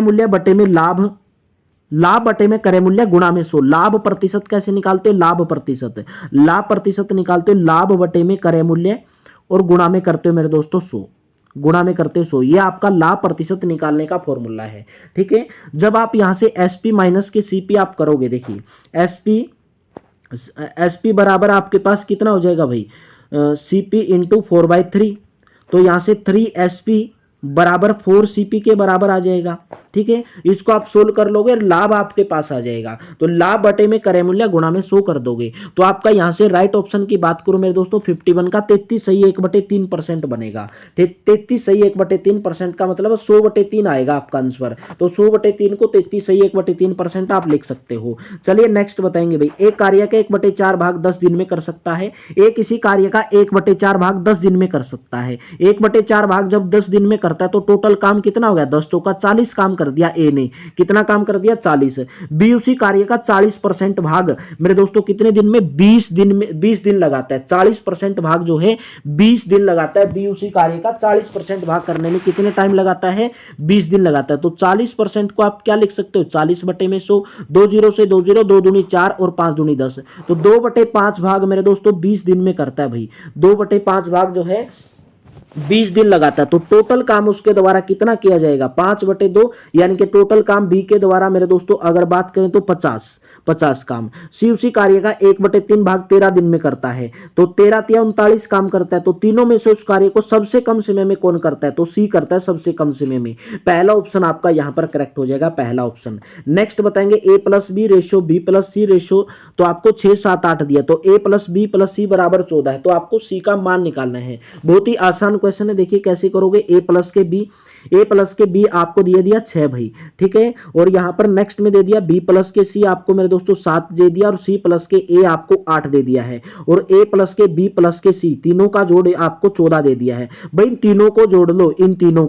मूल्य बटे में लाभ, लाभ बटे में क्रय मूल्य गुणा में 100। लाभ प्रतिशत कैसे निकालते हो, लाभ प्रतिशत निकालते हो लाभ बटे में क्रय मूल्य और गुणा में करते हो मेरे दोस्तों 100, गुणा में करते हो 100। ये आपका लाभ प्रतिशत निकालने का फॉर्मूला है, ठीक है। जब आप यहां से एसपी माइनस के सीपी आप करोगे, देखिए एसपी बराबर आपके पास कितना हो जाएगा भाई, सीपी इंटू 4/3, तो यहां से 3SP बराबर 4CP के बराबर आ जाएगा, ठीक है। इसको आप सोल्व कर लोगे, लाभ आपके पास आ जाएगा। तो लाभ बटे में क्रय मूल्य गुणा में 100 कर दोगे। तो आपका यहां से राइट ऑप्शन की बात करूं मेरे दोस्तों 51 का 33 सही 1/3% बनेगा। 33 सही 1/3% का मतलब 100/3 आएगा आपका आंसर। तो 100/3 को 33 सही 1/3% आप लिख सकते हो। चलिए नेक्स्ट बताएंगे भाई, एक कार्य का 1/4 भाग 10 दिन में कर सकता है, एक इसी कार्य का 1/4 भाग 10 दिन में कर सकता है। 1/4 भाग जब 10 दिन में करता करता है तो टोटल काम कितना हो गया 10, तो का 40 काम कर दिया ए ने, कितना काम कर दिया 40। बी उसी कार्य का 40% भाग मेरे दोस्तों कितने दिन में 20 दिन में 20 दिन लगाता है, 40% भाग जो है 20 दिन लगाता है। बी उसी कार्य का 40% भाग करने में कितने टाइम लगाता है 20 दिन लगाता है। तो 40% को आप क्या लिख सकते हो 40/100, 2 0 से 2 0, 2 दूनी 4 और 5 दूनी 10, तो 2/5 भाग मेरे दोस्तों 20 दिन में करता है भाई, 2/5 भाग जो है 20 दिन लगाता है। तो टोटल काम उसके द्वारा कितना किया जाएगा 5/2, यानी कि टोटल काम बी के द्वारा मेरे दोस्तों अगर बात करें तो 50 काम। सी उसी कार्य का 1/3 भाग 13 दिन में करता है, तो 13 या 39 काम करता है। तो तीनों में से उस कार्य को सबसे कम समय में कौन करता है, तो सी करता है सबसे कम समय में। पहला ऑप्शन आपका यहां पर करेक्ट हो जाएगा, पहला ऑप्शन। नेक्स्ट बताएंगे A+B रेशो B+C रेशो, तो आपको 6 7 8 दिया, तो A+B+C बराबर 14 है, तो आपको सी का मान निकालना है। बहुत ही आसान क्वेश्चन है, देखिए कैसे करोगे। A+B आपको दिया 6 भाई, ठीक है। और यहां पर नेक्स्ट में दे दिया B+C आपको मेरे दोस्तों 7 दे दिया, और C+A आपको 8 दे दिया है, और A+B+C तीनों का जोड़ आपको 14 दे दिया है। भाई तीनों को जोड़ लो, इन तीनों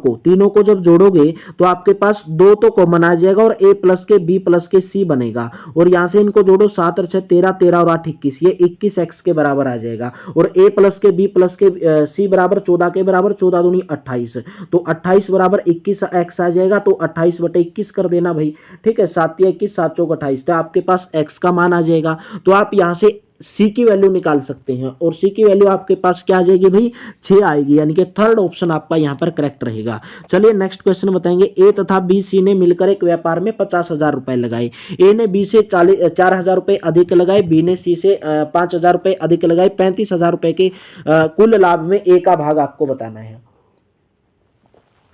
को जब जोड़ोगे तो आपके पास 2 तो कॉमन आ जाएगा और A+B+C बनेगा, और यहां से इनको जोड़ो 7 और 6 13, 13 और 8 21, ये 21x के बराबर आ जाएगा। और A+B+C बराबर 14 के बराबर, 14 दूनी 28, तो 28 बराबर 21x आ जाएगा, तो 28/21 कर देना भाई, ठीक है। 7 या 21, 7 चौक 28, तो आपके पास x का मान आ जाएगा। तो आप यहां से सी की वैल्यू निकाल सकते हैं, और सी की वैल्यू आपके पास क्या आ जाएगी भाई 6 आएगी, यानी कि थर्ड ऑप्शन आपका यहां पर करेक्ट रहेगा। चलिए नेक्स्ट क्वेश्चन बताएंगे। ए तथा बी सी ने मिलकर एक व्यापार में 50,000 रुपए लगाए। ए ने बी से 4,000 रुपए अधिक लगाए, बी ने सी से 5,000 रुपए अधिक लगाए। 35,000 रुपए के कुल लाभ में ए का भाग आपको बताना है।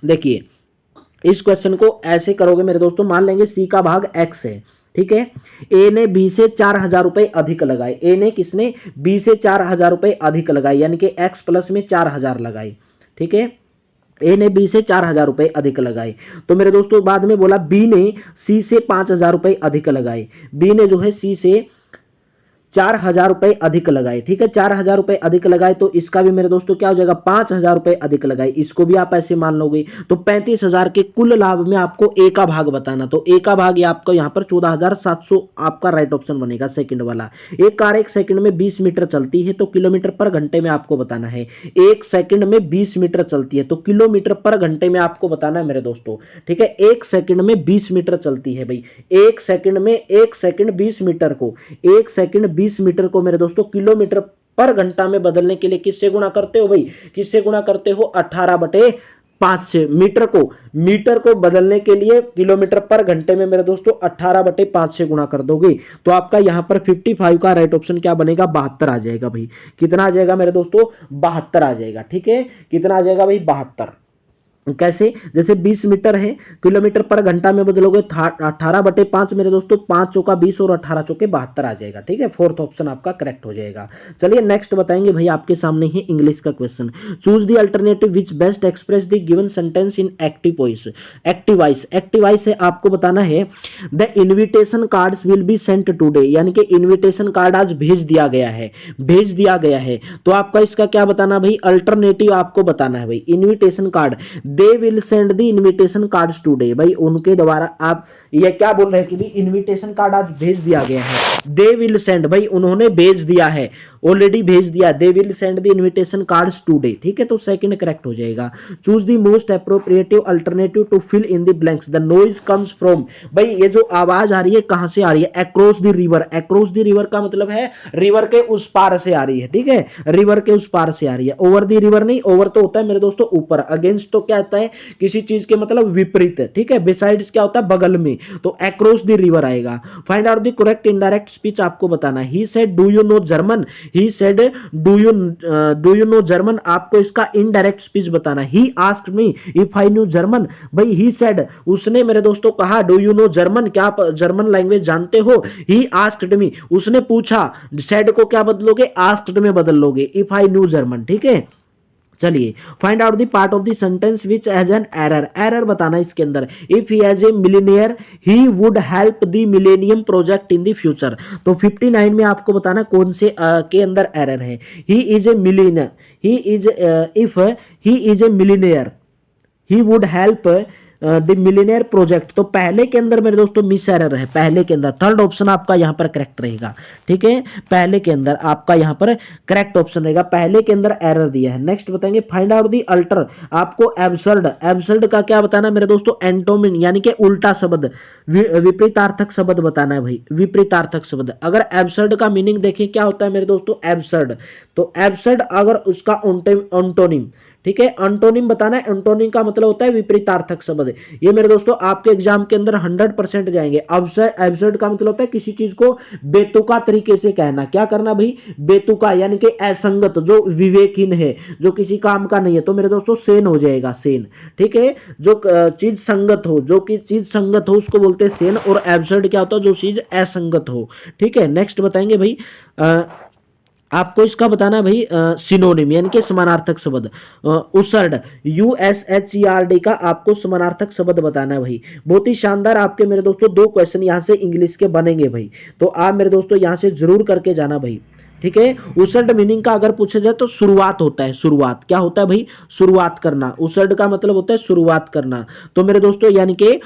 देखिए इस क्वेश्चन को ऐसे करोगे मेरे दोस्तों, मान लेंगे सी का भाग एक्स है, ठीक है। ए ने बी से 4,000 रुपए अधिक लगाए, ए ने किसने बी से 4,000 रुपए अधिक लगाए, यानी कि एक्स प्लस में 4,000 लगाए, ठीक है। ए ने बी से 4,000 रुपए अधिक लगाए, तो मेरे दोस्तों बाद में बोला बी ने सी से 5,000 रुपए अधिक लगाए। बी ने जो है सी से 4,000 रुपए अधिक लगाए, ठीक है। 4,000 रुपए अधिक लगाए, तो इसका भी मेरे दोस्तों क्या हो जाएगा 5,000 रुपए अधिक लगाए, इसको भी आप ऐसे मान लोगे। तो 35,000 के कुल लाभ में आपको ए का भाग बताना, तो ए का भाग आपको यहाँ पर 14,700 आपका राइट ऑप्शन बनेगा, सेकंड वाला। एक कार 1 सेकंड में 20 मीटर चलती है, तो किलोमीटर पर घंटे में आपको बताना है। 1 सेकंड में 20 मीटर चलती है, तो किलोमीटर पर घंटे में आपको बताना है मेरे दोस्तों, ठीक है। 1 सेकंड में 20 मीटर चलती है भाई, 1 सेकंड में 1 सेकंड 20 मीटर को 1 सेकंड 20 मीटर को मेरे दोस्तों किलोमीटर पर घंटा में बदलने के लिए किससे गुणा करते हो भाई, किससे गुणा करते हो 18/5 से। मीटर को बदलने के लिए किलोमीटर पर घंटे में मेरे दोस्तों 18/5 से गुणा कर दोगे, तो आपका यहां पर 55 का राइट ऑप्शन क्या बनेगा 72 आ जाएगा भाई। कितना आ जाएगा मेरे दोस्तों 72 आ जाएगा, ठीक है। कितना आ जाएगा भाई 72। कैसे, जैसे 20 मीटर है, किलोमीटर पर घंटा में बदलोगे 18/5 मेरे दोस्तों, 5 चौका 20 और 18 चौके 72 आ जाएगा, ठीक है। फोर्थ ऑप्शन आपका करेक्ट हो जाएगा। चलिए नेक्स्ट बताएंगे भाई, आपके सामने ही इंग्लिश का question. Choose the alternative which best express the given sentence in active voice. Active voice है, आपको बताना है the invitation cards will be sent today, यानी कि इन्विटेशन कार्ड आज भेज दिया गया है। तो आपका इसका क्या बताना भाई, अल्टरनेटिव आपको बताना है भाई। Invitation card, they will send the invitation cards today, भाई उनके द्वारा आप ये क्या बोल रहे हैं कि भाई इन्विटेशन कार्ड आज भेज दिया गया है। दे विल सेंड, भाई उन्होंने भेज दिया है, ऑलरेडी भेज दिया। They will send the invitation cards today, ठीक है। तो सेकंड करेक्ट हो जाएगा। Choose the most appropriative alternative to fill in the blanks. The noise comes from, भाई ये जो आवाज आ रही है कहां से आ रही है, across the river. Across the river का मतलब है रिवर के उस पार से आ रही है, ठीक है, रिवर के उस पार से आ रही है। ओवर द रिवर नहीं, ओवर तो होता है मेरे दोस्तों ऊपर, अगेंस्ट तो क्या होता है किसी चीज के मतलब विपरीत, ठीक है। बिसाइड्स क्या होता है बगल में, तो अक्रॉस द रिवर आएगा। Find out the correct indirect speech आपको बताना है। He said do you know German, he said do you know German, आपको इसका इनडायरेक्ट स्पीच बताना है। He asked me if I knew German, भाई ही सेड उसने मेरे दोस्तों कहा डू यू नो जर्मन, क्या आप जर्मन लैंग्वेज जानते हो। ही आस्क्ड मी, उसने पूछा, सेड को क्या बदलोगे आस्क्ड में बदल लोगे, इफ आई न्यू जर्मन, ठीक है। चलिए find out the part of the sentence which has an error बताना इसके अंदर। If he has a millionaire he would help the millennium project in the future. तो 59 में आपको बताना कौन से के अंदर एरर है। He is a millionaire, he is if he is a millionaire, he would help the millionaire project. तो पहले के अंदर मेरे दोस्तों मिस एरर है, पहले के अंदर। थर्ड ऑप्शन आपका यहां पर करेक्ट रहेगा, ठीक है। पहले के अंदर आपका यहां पर करेक्ट ऑप्शन रहेगा, पहले के अंदर एरर दिया है। नेक्स्ट बताएंगे फाइंड आउट दी अल्टर। आपको एब्सर्ड, एब्सर्ड का क्या बताना है मेरे दोस्तों, एंटोमिन यानी कि उल्टा शब्द, विपरीतार्थक शब्द बताना है भाई, विपरीतार्थक शब्द। अगर एब्सर्ड का मीनिंग देखें क्या होता है मेरे दोस्तों, एब्सर्ड, तो एब्सर्ड अगर उसका ऑन्टोनिम, ठीक है, एंटोनिम बताना है। एंटोनिम का मतलब होता है विपरीतार्थक शब्द। ये मेरे दोस्तों आपके एग्जाम के अंदर 100% जाएंगे। एब्सर्ड का मतलब होता है किसी चीज को बेतुका तरीके से कहना। क्या करना भाई, बेतुका यानी कि असंगत, जो विवेकहीन है, जो किसी काम का नहीं है, तो मेरे दोस्तों सेन हो जाएगा, सेन, ठीक है। जो चीज संगत हो, जो कि चीज संगत हो उसको बोलते हैं सेन, और एब्सर्ड क्या होता है, जो चीज असंगत हो, ठीक है। नेक्स्ट बताएंगे भाई आपको इसका बताना है भाई सिनोनिम यानी कि समानार्थक शब्द। उसर्ड, USHERD का आपको समानार्थक शब्द बताना है भाई। बहुत ही शानदार आपके मेरे दोस्तों 2 क्वेश्चन यहां से इंग्लिश के बनेंगे भाई, तो आप मेरे दोस्तों यहां से जरूर करके जाना भाई, ठीक है। उसर्ड मीनिंग का अगर पूछा जाए तो शुरुआत होता है, शुरुआत क्या होता है भाई, शुरुआत करना। उसर्ड का मतलब होता है शुरुआत करना। तो मेरे दोस्तों यानी कि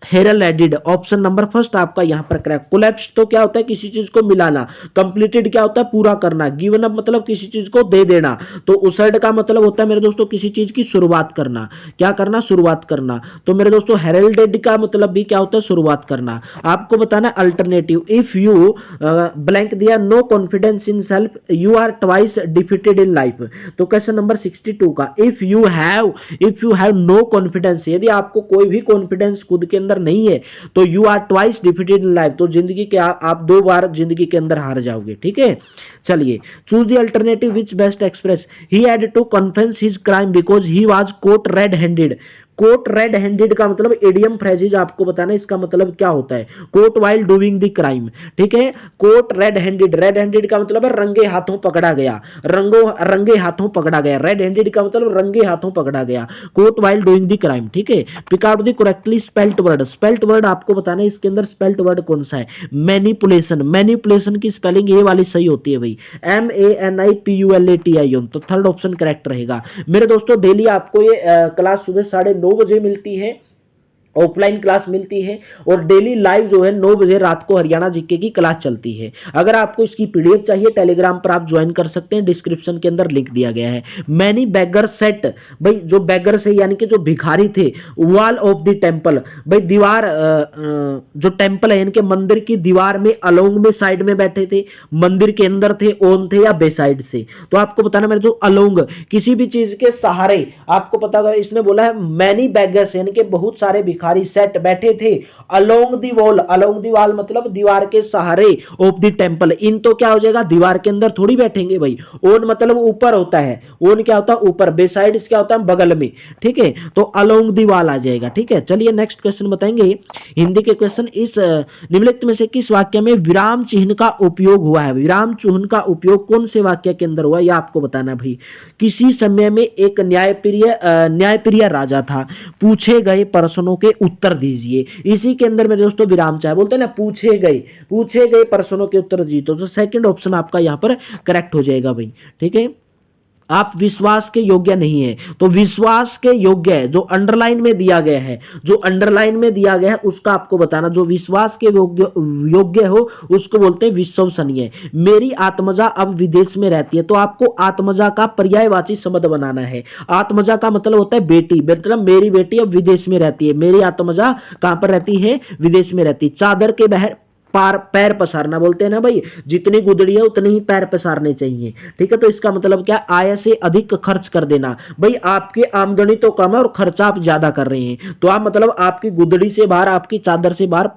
हेरल ऑप्शन नंबर फर्स्ट आपका यहां पर करेक्ट। कोलैप्स तो क्या होता है, किसी चीज को मिलाना। कंप्लीटेड क्या होता है, पूरा करना। गिवन अप मतलब किसी चीज को दे देना। तो उसर्ड का मतलब होता है मेरे दोस्तों किसी चीज की शुरुआत करना। क्या करना, शुरुआत करना। तो मेरे दोस्तों हेरल्डेड का मतलब भी क्या होता है, शुरुआत करना। आपको बताना अल्टरनेटिव, इफ यू ब्लैंक दिया, no confidence in self, you are twice defeated in life. तो क्वेश्चन नंबर 62 का if you have no confidence, यदि आपको कोई भी कॉन्फिडेंस खुद के नहीं है, तो you are twice defeated in life, तो जिंदगी के आप 2 बार जिंदगी के अंदर हार जाओगे, ठीक है। चलिए, choose the alternative which best express, he had to confess his crime because he was caught red handed. Caught red handed का मतलब इडियम फ्रेजेज आपको बताना है, इसका मतलब क्या होता है, caught while doing the crime, ठीक है। Caught red handed, red handed का मतलब है रंगे हाथों पकड़ा गया, रंगे हाथों पकड़ा गया। रेड हैंडेड का मतलब रंगे हाथों पकड़ा गया, caught while doing the crime, ठीक है। Pick out the correctly spelt word, spelt word आपको बताना है इसके अंदर स्पेल्ट वर्ड कौन सा है, मैनिपुलेशन। मैनिपुलेशन की स्पेलिंग ये वाली सही होती है भाई, MANIPULATION। तो थर्ड ऑप्शन करेक्ट रहेगा। मेरे दोस्तों डेली आपको ये क्लास सुबह 9:30 बजे मिलती है, ऑफलाइन क्लास मिलती है, और डेली लाइव जो है 9 बजे रात को हरियाणा जीके की क्लास चलती है। अगर आपको इसकी पीडीएफ चाहिए टेलीग्राम पर आप ज्वाइन कर सकते हैं, डिस्क्रिप्शन के अंदर लिंक दिया गया है। मैनी बैगर सेट, भाई जो बैगर से यानी कि जो भिखारी थे, वॉल ऑफ द टेम्पल, भाई दीवार, जो टेम्पल है यानी कि मंदिर की दीवार में अलोंग में साइड में बैठे थे, मंदिर के अंदर थे, ऑन थे या बेसाइड से। तो आपको बताना मेरे जो अलोंग, किसी भी चीज के सहारे, आपको पता होगा इसने बोला है मैनी बैगर्स यानी कि बहुत सारे भिखारी सेट बैठे थे along the wall, along the wall मतलब दीवार के सहारे, ऑफ द टेम्पल। इन तो क्या हो जाएगा, दीवार के अंदर थोड़ी बैठेंगे भाई। ओन मतलब ऊपर होता है, ओन क्या होता है ऊपर, बेसाइड क्या होता है बगल में, ठीक है। तो अलोंग दी वॉल आ जाएगा, ठीक है। चलिए नेक्स्ट क्वेश्चन बताएंगे हिंदी के क्वेश्चन। इस निम्नलिखित में से किस वाक्य में विराम चिन्ह का उपयोग हुआ है, विराम चिन्ह का उपयोग कौन से वाक्य के अंदर हुआ, यह आपको बताना भाई। किसी समय में एक न्यायप्रिय राजा था, पूछे गए प्रश्नों के उत्तर दीजिए। इसी के अंदर मेरे दोस्तों विराम चाहे बोलते हैं ना, पूछे गए प्रश्नों के उत्तर दीजिए। तो सेकंड ऑप्शन आपका यहां पर करेक्ट हो जाएगा भाई, ठीक है। आप विश्वास के योग्य नहीं है, तो विश्वास के योग्य है जो अंडरलाइन में दिया गया है, जो अंडरलाइन में दिया गया है उसका आपको बताना। जो विश्वास के योग्य हो उसको बोलते हैं विश्वसनीय। मेरी आत्मजा अब विदेश में रहती है, तो आपको आत्मजा का पर्यायवाची शब्द बनाना है। आत्मजा का मतलब होता है बेटी, मतलब मेरी बेटी अब विदेश में रहती है। मेरी आत्मजा कहां पर रहती है, विदेश में रहती है। चादर के बहर पैर पसारना बोलते हैं ना भाई, जितनी गुदड़ी है उतने ही पैर पसारने चाहिए, ठीक है। तो इसका मतलब क्या, आय से अधिक खर्च कर देना। भाई आपकी आमदनी तो कम है और खर्चा आप ज्यादा कर रहे हैं, तो आप मतलब आपकी गुदड़ी से बाहर, आपकी चादर से बाहर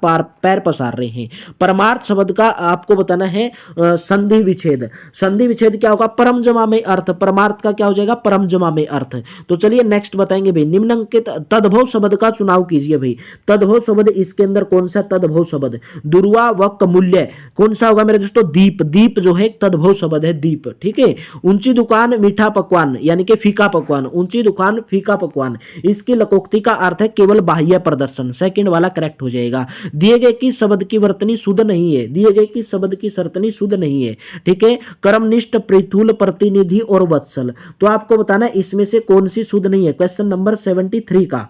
पैर पसार रहे हैं। परमार्थ शब्द का आपको बताना है संधि विच्छेद। संधि विच्छेद क्या होगा, परम जमा में अर्थ। परमार्थ का क्या हो जाएगा, परम जमा में अर्थ। तो चलिए नेक्स्ट बताएंगे भाई, निम्नलिखित तद्भव शब्द का चुनाव कीजिए भाई। तद्भव शब्द इसके अंदर कौन सा तद्भव शब्द, दुर्वा होगा वह कमूल्य, कौन सा होगा मेरे दोस्तों, दीप। दीप जो है तद्भव शब्द है दीप, ठीक है। ऊंची दुकान मीठा पकवान यानी कि फीका पकवान, ऊंची दुकान फीका पकवान, इसकी लकोक्ति का अर्थ है केवल बाह्य प्रदर्शन, सेकंड वाला करेक्ट हो जाएगा। दिए गए कि शब्द की वर्तनी शुद्ध नहीं है, दिए गए कि शब्द की सर्तनी शुद्ध नहीं है, ठीक है। कर्मनिष्ठ, पृथुल, प्रतिनिधि और वत्सल, तो आपको बताना इसमें से कौन सी शुद्ध नहीं है, क्वेश्चन नंबर 73 का।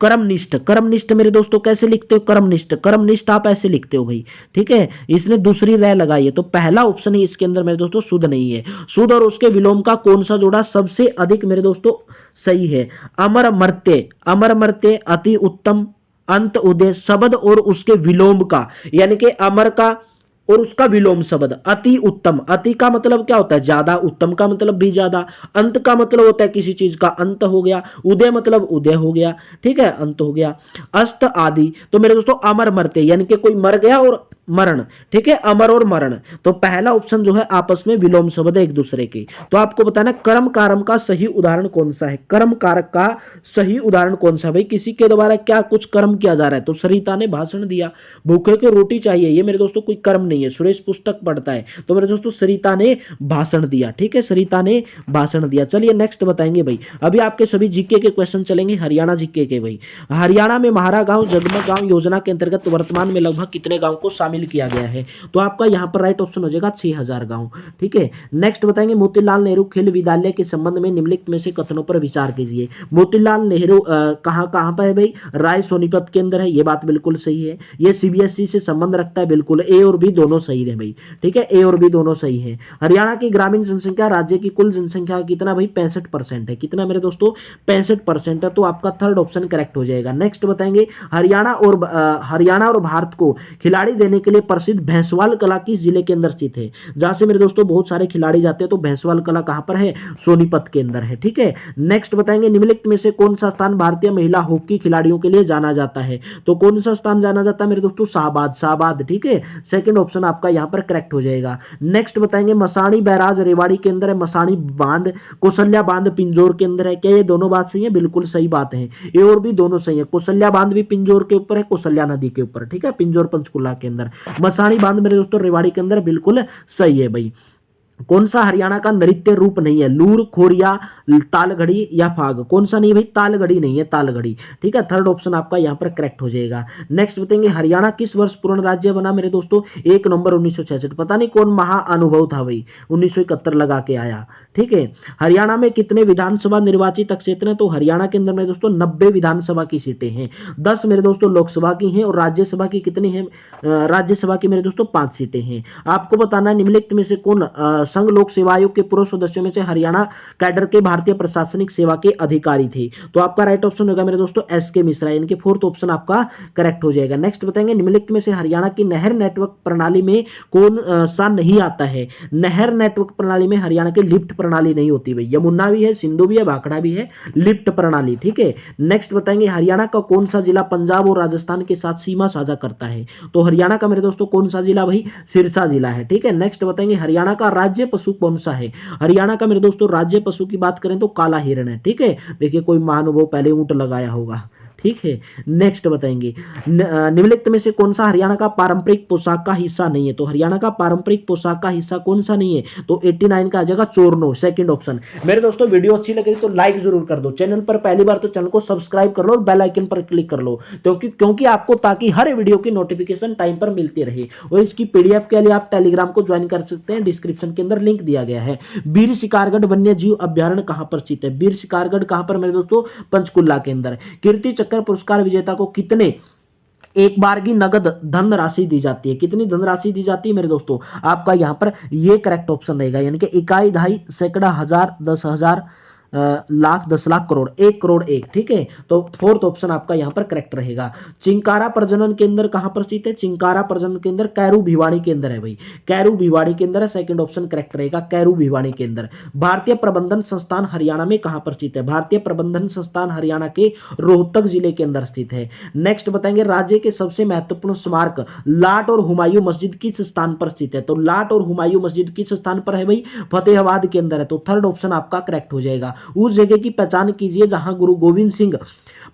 कर्मनिष्ठ, कर्मनिष्ठ मेरे दोस्तों कैसे लिखते हो, कर्मनिष्ठ, कर्मनिष्ठ आप ऐसे लिखते हो भाई, ठीक है। इसने दूसरी रह लगाई है, तो पहला ऑप्शन ही इसके अंदर मेरे दोस्तों शुद्ध नहीं है। शुद्ध और उसके विलोम का कौन सा जोड़ा सबसे अधिक मेरे दोस्तों सही है, अमर मर्त्य, अमर मर्त्य, अति उत्तम, अंत उदय, शब्द और उसके विलोम का, यानी कि अमर का और उसका विलोम शब्द, अति उत्तम, अति का मतलब क्या होता है ज्यादा, उत्तम का मतलब भी ज्यादा, अंत का मतलब होता है किसी चीज का अंत हो गया, उदय मतलब उदय हो गया, ठीक है, अंत हो गया, अस्त आदि। तो मेरे दोस्तों अमर मरते यानी कि कोई मर गया और मरण, ठीक है, अमर और मरण, तो पहला ऑप्शन जो है आपस में विलोम शब्द है एक दूसरे के। तो आपको बताना कर्म कारक का सही उदाहरण कौन सा है, कर्म कारक का सही उदाहरण कौन सा है भाई, किसी के द्वारा क्या कुछ कर्म किया जा रहा है, तो सरिता ने भाषण दिया, भूखे को रोटी चाहिए, ये मेरे दोस्तों कोई कर्म नहीं है, सुरेश पुस्तक पढ़ता है, तो मेरे दोस्तों सरिता ने भाषण दिया, ठीक है, सरिता ने भाषण दिया। चलिए नेक्स्ट बताएंगे भाई, अभी आपके सभी जीके के क्वेश्चन चलेंगे, हरियाणा जीके के भाई। हरियाणा में महारा गांव जगमग गांव योजना के अंतर्गत वर्तमान में लगभग कितने गांव को शामिल किया गया है, तो आपका यहां पर राइट ऑप्शन हो जाएगा 6000 गांव, ठीक है। नेक्स्ट बताएंगे मोतीलाल नेहरू खेल विद्यालय के संबंध में निम्नलिखित में से कथनों पर विचार कीजिए। मोतीलाल नेहरू कहां पर है भाई, राय सोनीपत के अंदर है, ये बात बिल्कुल सही है। ये सीबीएसई से संबंध रखता है, बिल्कुल ए और बी दोनों सही है भाई, ठीक है, ए और बी दोनों सही है। हरियाणा की ग्रामीण जनसंख्या राज्य की कुल जनसंख्या कितना भाई, 65% है, कितना मेरे दोस्तों 65% है, तो आपका थर्ड ऑप्शन करेक्ट हो जाएगा। नेक्स्ट बताएंगे हरियाणा और भारत को खिलाड़ी देने के लिए प्रसिद्ध भैंसवाल कला किस जिले के अंदर स्थित है, जहां से मेरे दोस्तों बहुत सारे खिलाड़ी जाते हैं, तो भैंसवाल कला कहां पर है, सोनीपत के अंदर है, ठीक है। नेक्स्ट बताएंगे निम्नलिखित में से कौन सा स्थान भारतीय महिला हॉकी खिलाड़ियों के लिए जाना जाता है, तो कौन सा स्थान जाना जाता है मेरे दोस्तों, शाहबाद, शाहबाद, ठीक है, सेकंड ऑप्शन आपका यहां पर करेक्ट हो जाएगा। नेक्स्ट बताएंगे मसाणी बैराज रेवाड़ी के अंदर है, मसाणी बांध कौशल्या बांध पिंजौर के अंदर है, क्या ये दोनों बात सही है, बिल्कुल सही बात है, ए और भी दोनों सही है। कौशल्या बांध भी पिंजौर के ऊपर है, कौशल्या नदी के ऊपर, ठीक है, पिंजौर पंचकुला के अंदर। मसाणी बांध मेरे दोस्तों रेवाड़ी के अंदर, बिल्कुल सही है भाई। कौन सा हरियाणा का नृत्य रूप नहीं है, लूर, खोरिया, तालगढ़ी या फाग, कौन सा नहीं भाई, तालगढ़ी नहीं है, तालगढ़ी, ठीक है, थर्ड ऑप्शन आपका यहां पर करेक्ट हो जाएगा। नेक्स्ट बताएंगे हरियाणा किस वर्ष पूर्ण राज्य बना मेरे दोस्तों, 1 नवंबर 1966, पता नहीं कौन महाअनुभव था भाई, 1971 लगा के आया, ठीक है। हरियाणा में कितने विधानसभा निर्वाचित क्षेत्र हैं, तो हरियाणा के अंदर मेरे दोस्तों 90 विधानसभा की सीटें हैं, 10 मेरे दोस्तों लोकसभा की हैं और राज्यसभा की कितनी है, राज्यसभा की मेरे दोस्तों 5 सीटें हैं। आपको बताना है निम्नलिखित में से कौन संघ लोक सेवा आयोग के पूर्व सदस्यों में से हरियाणा कैडर के भारतीय प्रशासनिक सेवा के अधिकारी थे, तो आपका राइट ऑप्शन होगा मेरे दोस्तों एसके मिश्रा, यानी कि फोर्थ ऑप्शन आपका करेक्ट हो जाएगा। नेक्स्ट बताएंगे निम्नलिखित में से हरियाणा की नहर नेटवर्क प्रणाली में कौन सा नहीं आता है, नहर नेटवर्क प्रणाली में हरियाणा की लिफ्ट प्रणाली नहीं होती भाई, यमुना भी है, सिंधु भी है, भाखड़ा भी है, लिफ्ट प्रणाली, ठीक है। नेक्स्ट बताएंगे हरियाणा का कौन सा जिला पंजाब और राजस्थान के साथ सीमा साझा करता है, तो हरियाणा का मेरे दोस्तों कौन सा जिला भाई, सिरसा जिला है, ठीक है। नेक्स्ट बताएंगे हरियाणा का राज्य पशु कौन सा है, हरियाणा का मेरे दोस्तों राज्य पशु की बात करें तो काला हिरण है, ठीक है, देखिए कोई महानुभाव पहले ऊंट लगाया होगा, ठीक है। नेक्स्ट बताएंगे निम्नलिखित में से कौन सा हरियाणा का पारंपरिक पोशाक का हिस्सा नहीं है, तो हरियाणा का पारंपरिक पोशाक का हिस्सा कौन सा नहीं है, तो 89 का आ जाएगा चोरनो, सेकंड ऑप्शन। मेरे दोस्तों वीडियो अच्छी लगी तो लाइक जरूर कर दो, चैनल पर पहली बार तो चैनल को सब्सक्राइब कर लो और बेल आइकन पर क्लिक कर लो, क्योंकि आपको ताकि हर वीडियो की नोटिफिकेशन टाइम पर मिलती रहे। और इसकी पीडीएफ के लिए आप टेलीग्राम को ज्वाइन कर सकते हैं, डिस्क्रिप्शन के अंदर लिंक दिया गया है। वीर शिकारगढ़ वन्य जीव अभ्यारण्य कहां पर स्थित है, वीर शिकारगढ़ कहां पर मेरे दोस्तों, पंचकुला के अंदर। कीर्ति चक्र पुरस्कार विजेता को कितने एक बार की नगद धन राशि दी जाती है, कितनी धनराशि दी जाती है मेरे दोस्तों, आपका यहां पर ये करेक्ट ऑप्शन रहेगा, यानी कि इकाई, दहाई, सैकड़ा, हजार, 10,000, लाख, 10 लाख, करोड़, 1 करोड़ 1, ठीक है। तो फोर्थ ऑप्शन आपका यहां पर करेक्ट रहेगा। चिंकारा प्रजनन केंद्र कहां पर स्थित है, चिंकारा प्रजनन केंद्र कैरू भिवाड़ी के अंदर है भाई, कैरू भिवाड़ी के अंदर है, सेकंड ऑप्शन करेक्ट रहेगा, कैरू भिवाड़ी के अंदर। भारतीय प्रबंधन संस्थान हरियाणा में कहां पर स्थित है, भारतीय प्रबंधन संस्थान हरियाणा के रोहतक जिले के अंदर स्थित है। नेक्स्ट बताएंगे राज्य के सबसे महत्वपूर्ण स्मारक लाट और हुमायूं मस्जिद किस स्थान पर स्थित है, तो लाट और हुमायूं मस्जिद किस स्थान पर है भाई, फतेहाबाद के अंदर है, तो थर्ड ऑप्शन आपका करेक्ट हो जाएगा। उस जगह की पहचान कीजिए जहां गुरु गोविंद सिंह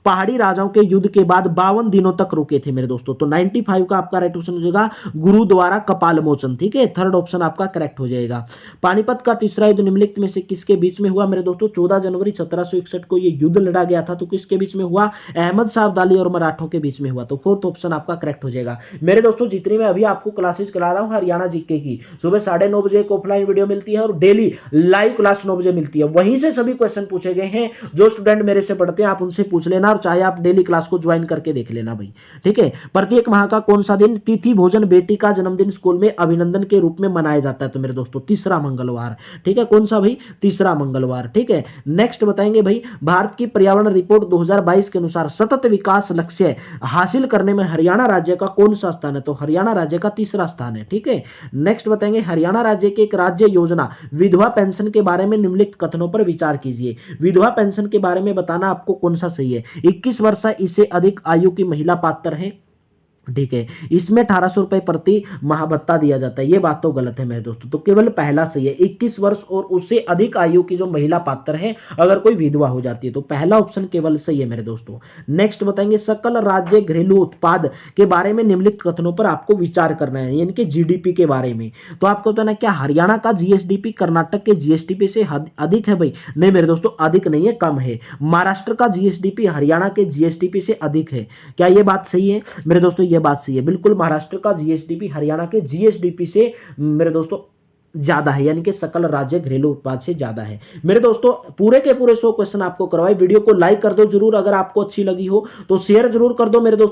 पहाड़ी राजाओं के युद्ध के बाद 52 दिनों तक रुके थे मेरे दोस्तों। तो 95 का आपका राइट ऑप्शन हो जाएगा गुरुद्वारा कपालमोचन। ठीक है, थर्ड ऑप्शन आपका करेक्ट हो जाएगा। पानीपत का तीसरा युद्ध निम्नलिखित में से किसके बीच में हुआ मेरे दोस्तों? 14 जनवरी 1761 को ये युद्ध लड़ा गया था। तो किसके बीच में हुआ? अहमद शाह अब्दाली और मराठों के बीच में हुआ। तो फोर्थ ऑप्शन आपका करेक्ट हो जाएगा। मेरे दोस्तों जितनी मैं अभी आपको क्लासेस करा रहा हूं हरियाणा जीके की, सुबह 9:30 बजे एक ऑफलाइन वीडियो मिलती है और डेली लाइव क्लास 9 बजे मिलती है। वहीं से सभी क्वेश्चन पूछे गए हैं। जो स्टूडेंट मेरे से पढ़ते हैं आप उनसे पूछ लेना, और चाहे आप डेली क्लास को ज्वाइन करके देख लेना भाई। ठीक है, प्रत्येक माह का कौन सा दिन तिथि भोजन बेटी का जन्मदिन स्कूल में अभिनंदन के रूप में मनाया जाता है? तो मेरे दोस्तों तीसरा मंगलवार। ठीक है, कौन सा भाई? तीसरा मंगलवार। ठीक है, नेक्स्ट बताएंगे भाई, भारत की पर्यावरण रिपोर्ट 2022 के अनुसार सतत विकास लक्ष्य हासिल करने में हरियाणा राज्य का कौन सा स्थान है? तो हरियाणा राज्य का तीसरा स्थान है। ठीक है, नेक्स्ट बताएंगे, हरियाणा राज्य की एक राज्य योजना विधवा पेंशन के बारे में निम्नलिखित कथनों पर विचार कीजिए। विधवा पेंशन के बारे में बताना आपको कौन सा सही है? 21 वर्ष इससे अधिक आयु की महिला पात्र है। ठीक है, इसमें 1800 रुपए प्रति माह भत्ता दिया जाता है। ये बात तो गलत है मेरे दोस्तों। तो केवल पहला सही है, 21 वर्ष और उससे अधिक आयु की जो महिला पात्र है अगर कोई विधवा हो जाती है, तो पहला ऑप्शन केवल सही है मेरे दोस्तों। नेक्स्ट बताएंगे, सकल राज्य घरेलू उत्पाद के बारे में निम्नलिखित कथनों पर आपको विचार करना है, यानी कि जीडीपी के बारे में। तो आपको बताना क्या हरियाणा का जीएसडीपी कर्नाटक के जीएसडीपी से अधिक है भाई? नहीं मेरे दोस्तों, अधिक नहीं है, कम है। महाराष्ट्र का जीएसडीपी हरियाणा के जीएसडीपी से अधिक है। क्या ये बात सही है मेरे दोस्तों? ये बात सही है, बिल्कुल। महाराष्ट्र का जीएसडीपी हरियाणा के जीएसडीपी से मेरे दोस्तों ज्यादा है, यानी कि सकल राज्य घरेलू उत्पाद से ज्यादा है। मेरे दोस्तों पूरे के पूरे 100 क्वेश्चन आपको करवाए। वीडियो को लाइक कर दो जरूर, अगर आपको अच्छी लगी हो तो शेयर जरूर कर दो मेरे दोस्तों।